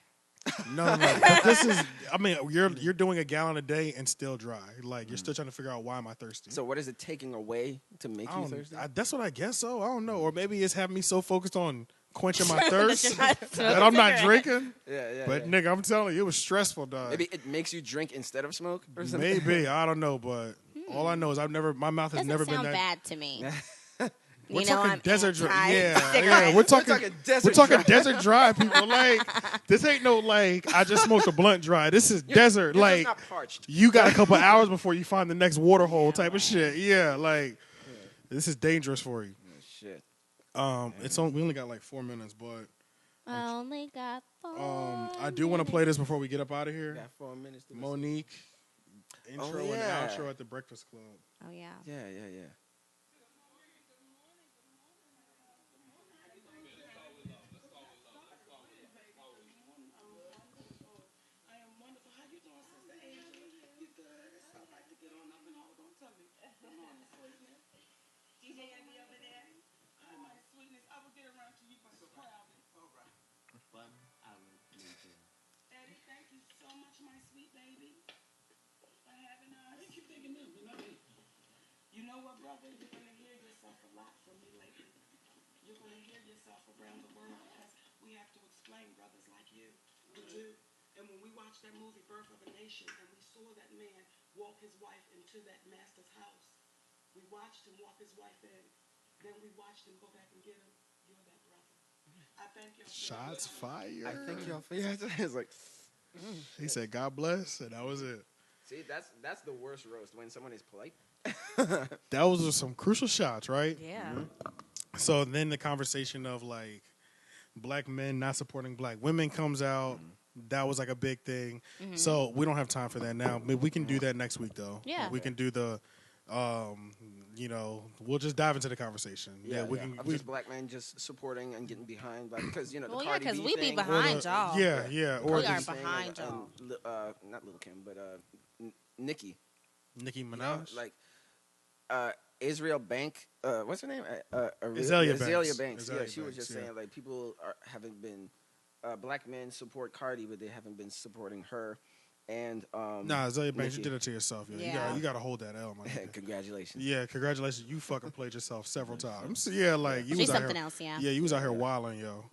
Speaker 1: No. But this is, I mean, you're doing a gallon a day and still dry. Like, you're still trying to figure out why am I thirsty.
Speaker 3: So what is it taking away to make you thirsty?
Speaker 1: That's what I guess so. I don't know. Or maybe it's having me so focused on quenching my thirst that I'm not drinking.
Speaker 3: Yeah.
Speaker 1: But, nigga, I'm telling you, it was stressful, dog.
Speaker 3: Maybe it makes you drink instead of smoke or something?
Speaker 1: Maybe. I don't know, but all I know is my mouth has never been that.
Speaker 2: Doesn't sound bad to me.
Speaker 1: We're talking desert dry.
Speaker 3: Yeah.
Speaker 1: We're talking desert dry, people. Like, this ain't no like I just smoked a blunt dry. This is desert.
Speaker 3: You're
Speaker 1: like,
Speaker 3: not parched.
Speaker 1: You got a couple hours before you find the next water hole type of shit. Yeah, like this is dangerous for you.
Speaker 3: Shit.
Speaker 1: We only got like 4 minutes, but
Speaker 2: I only got 4
Speaker 1: I do want to play this before we get up out of here.
Speaker 3: Got 4 minutes.
Speaker 1: Monique, intro and outro at the Breakfast Club.
Speaker 2: Oh yeah.
Speaker 3: Yeah.
Speaker 4: You know what, brother? You're going to hear yourself a lot from me lately. You're going to hear yourself around the world because we have to explain brothers like you. We do. And when we watched that movie, Birth of a Nation, and we saw that man walk his wife into that master's house, we watched him walk his wife in. Then we watched him go back and get him. You're that brother. I thank y'all.
Speaker 1: Shots fired.
Speaker 3: I thank y'all for it's like
Speaker 1: he said, God bless, and that was it.
Speaker 3: See, that's the worst roast when someone is polite.
Speaker 1: That was some crucial shots, right?
Speaker 2: Yeah.
Speaker 3: Mm-hmm.
Speaker 1: So then the conversation of like black men not supporting black women comes out. That was like a big thing. Mm-hmm. So we don't have time for that now. But we can do that next week though.
Speaker 2: Yeah.
Speaker 1: We can do the we'll just dive into the conversation. We can.
Speaker 3: Just black men just supporting and getting behind, like, because the
Speaker 2: well,
Speaker 3: Cardi B
Speaker 2: we
Speaker 3: thing,
Speaker 2: be behind y'all.
Speaker 1: Yeah. Or
Speaker 2: we are behind y'all.
Speaker 3: Not Lil Kim, but Nicki
Speaker 1: Minaj,
Speaker 3: like Israel Bank. What's her name?
Speaker 1: Azalea
Speaker 3: Banks.
Speaker 1: Azalea
Speaker 3: She was
Speaker 1: Banks,
Speaker 3: just saying like people haven't been black men support Cardi, but they haven't been supporting her. And
Speaker 1: Azalea Banks, you did it to yourself. Yeah. You got to hold that L, man.
Speaker 3: Congratulations.
Speaker 1: Yeah, congratulations. You fucking played yourself several times. Yeah, like you
Speaker 2: She's
Speaker 1: was out
Speaker 2: something
Speaker 1: here,
Speaker 2: else. Yeah.
Speaker 1: Yeah, you was out here wilding, yo.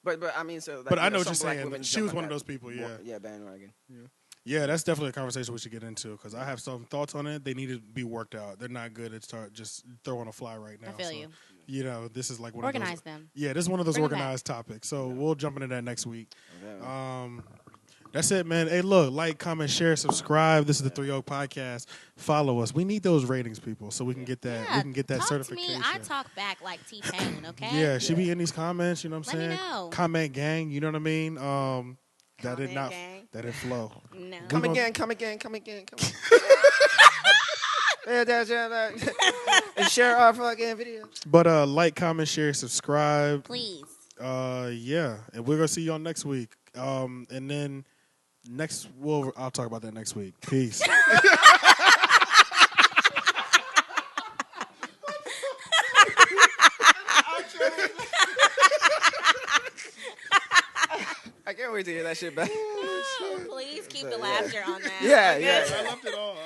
Speaker 3: But I mean, so. Like,
Speaker 1: but I know what you're saying. She was one of those people. Yeah.
Speaker 3: Bandwagon. Yeah.
Speaker 1: Yeah, that's definitely a conversation we should get into because I have some thoughts on it. They need to be worked out. They're not good at start just throwing a fly right now.
Speaker 2: I feel you.
Speaker 1: You know, this is like one
Speaker 2: Organize
Speaker 1: of those.
Speaker 2: them.
Speaker 1: Yeah, this is one of those
Speaker 2: Bring 'em
Speaker 1: organized topics. So we'll jump into that next week.
Speaker 3: Okay.
Speaker 1: That's it, man. Hey, look, like, comment, share, subscribe. This is the 3 Oak Podcast. Follow us. We need those ratings, people, so we can get that.
Speaker 2: Yeah,
Speaker 1: We can get that
Speaker 2: talk
Speaker 1: certification.
Speaker 2: To me. I talk back like T-Pain, okay?
Speaker 1: Yeah, she be in these comments. You know what I'm
Speaker 2: Let me
Speaker 1: saying?
Speaker 2: know.
Speaker 1: Comment gang. You know what I mean? That did
Speaker 2: Comment
Speaker 1: not.
Speaker 2: gang.
Speaker 1: That didn't flow.
Speaker 2: No.
Speaker 3: Come again. And share our fucking videos.
Speaker 1: But like, comment, share, subscribe.
Speaker 2: Please.
Speaker 1: Yeah, and we're gonna see y'all next week. And then I'll talk about that next week. Peace.
Speaker 3: I can't wait to hear that shit back.
Speaker 2: Please keep the laughter on that.
Speaker 3: Yeah.
Speaker 1: I left it all.